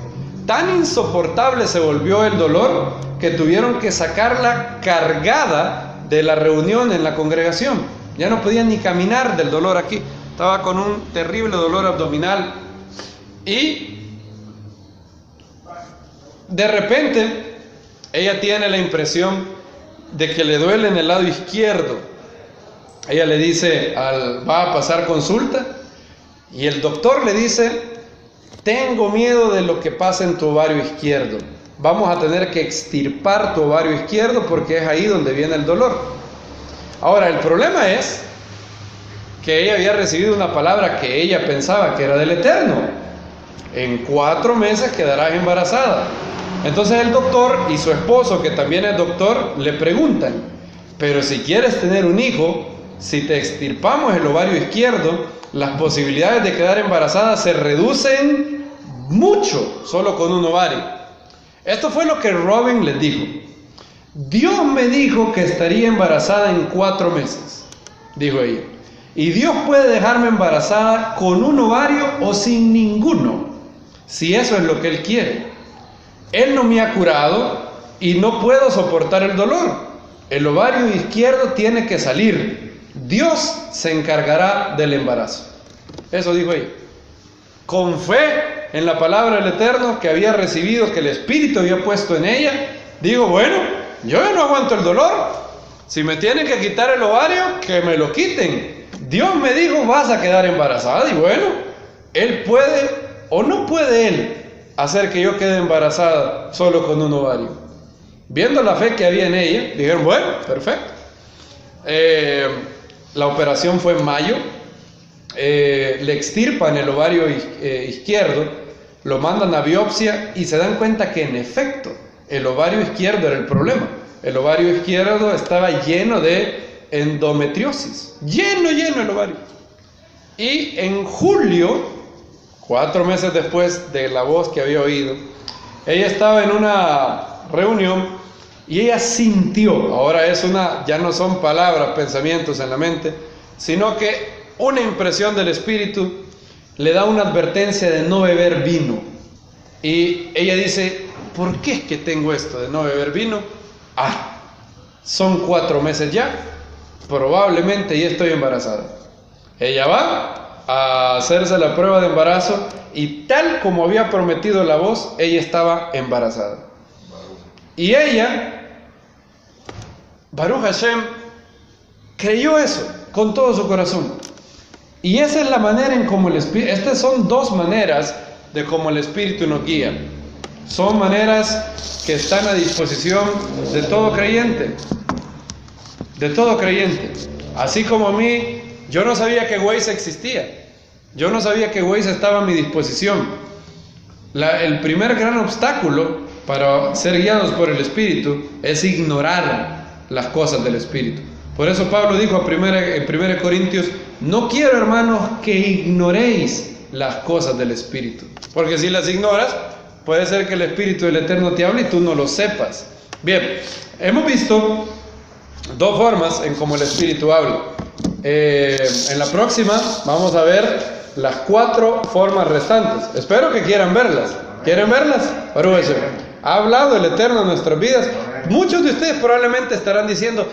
Tan insoportable se volvió el dolor que tuvieron que sacarla cargada de la reunión en la congregación. Ya no podía ni caminar del dolor aquí. Estaba con un terrible dolor abdominal. Y de repente ella tiene la impresión de que le duele en el lado izquierdo. Ella le dice, va a pasar consulta, y el doctor le dice: tengo miedo de lo que pasa en tu ovario izquierdo. Vamos a tener que extirpar tu ovario izquierdo porque es ahí donde viene el dolor. Ahora, el problema es que ella había recibido una palabra que ella pensaba que era del Eterno: en 4 meses quedarás embarazada. Entonces el doctor y su esposo, que también es doctor, le preguntan: pero si quieres tener un hijo, si te extirpamos el ovario izquierdo, las posibilidades de quedar embarazada se reducen mucho solo con un ovario. Esto fue lo que Robin les dijo. Dios me dijo que estaría embarazada en 4 meses, dijo ella. Y Dios puede dejarme embarazada con un ovario o sin ninguno, si eso es lo que Él quiere. Él no me ha curado y no puedo soportar el dolor. El ovario izquierdo tiene que salir. Dios se encargará del embarazo. Eso dijo ella. Con fe en la palabra del Eterno que había recibido, que el Espíritu había puesto en ella, digo, bueno, yo ya no aguanto el dolor. Si me tienen que quitar el ovario, que me lo quiten. Dios me dijo, vas a quedar embarazada. Y bueno, Él puede o no puede Él hacer que yo quede embarazada solo con un ovario. Viendo la fe que había en ella, dijeron, bueno, perfecto. La operación fue en mayo. Le extirpan el ovario izquierdo, lo mandan a biopsia y se dan cuenta que en efecto el ovario izquierdo era el problema. El ovario izquierdo estaba lleno de endometriosis, lleno el ovario. Y en julio, 4 meses después de la voz que había oído, ella estaba en una reunión y ella sintió, ahora ya no son palabras, pensamientos en la mente, sino que una impresión del Espíritu le da una advertencia de no beber vino. Y ella dice, ¿por qué es que tengo esto de no beber vino? Son 4 meses ya, probablemente ya estoy embarazada. Ella va a hacerse la prueba de embarazo y tal como había prometido la voz, ella estaba embarazada. Y ella, Baruch Hashem, creyó eso con todo su corazón. Y esa es la manera en cómo el Espíritu, estas son 2 maneras de cómo el Espíritu nos guía. Son maneras que están a disposición de todo creyente. De todo creyente. Así como a mí, yo no sabía que Waze existía. Yo no sabía que Waze estaba a mi disposición. El primer gran obstáculo para ser guiados por el Espíritu es ignorar las cosas del Espíritu. Por eso Pablo dijo en 1 Corintios, no quiero, hermanos, que ignoréis las cosas del Espíritu. Porque si las ignoras, puede ser que el Espíritu del Eterno te hable y tú no lo sepas. Bien, hemos visto 2 formas en cómo el Espíritu habla. En la próxima vamos a ver las 4 formas restantes. Espero que quieran verlas. ¿Quieren verlas? Ha hablado el Eterno en nuestras vidas. Muchos de ustedes probablemente estarán diciendo,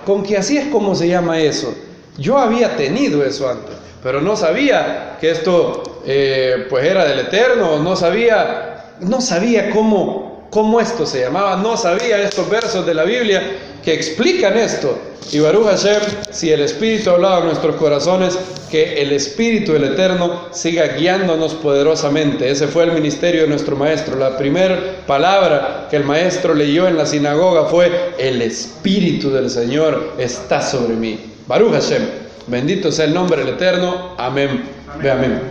con que así es como se llama eso. Yo había tenido eso antes, pero no sabía que esto pues era del Eterno, no sabía cómo esto se llamaba, no sabía estos versos de la Biblia que explican esto. Y Baruch Hashem, si el Espíritu ha hablado en nuestros corazones, que el Espíritu del Eterno siga guiándonos poderosamente. Ese fue el ministerio de nuestro Maestro. La primera palabra que el Maestro leyó en la sinagoga fue: el Espíritu del Señor está sobre mí. Baruch Hashem, bendito sea el nombre del Eterno. Amén. Ve amén.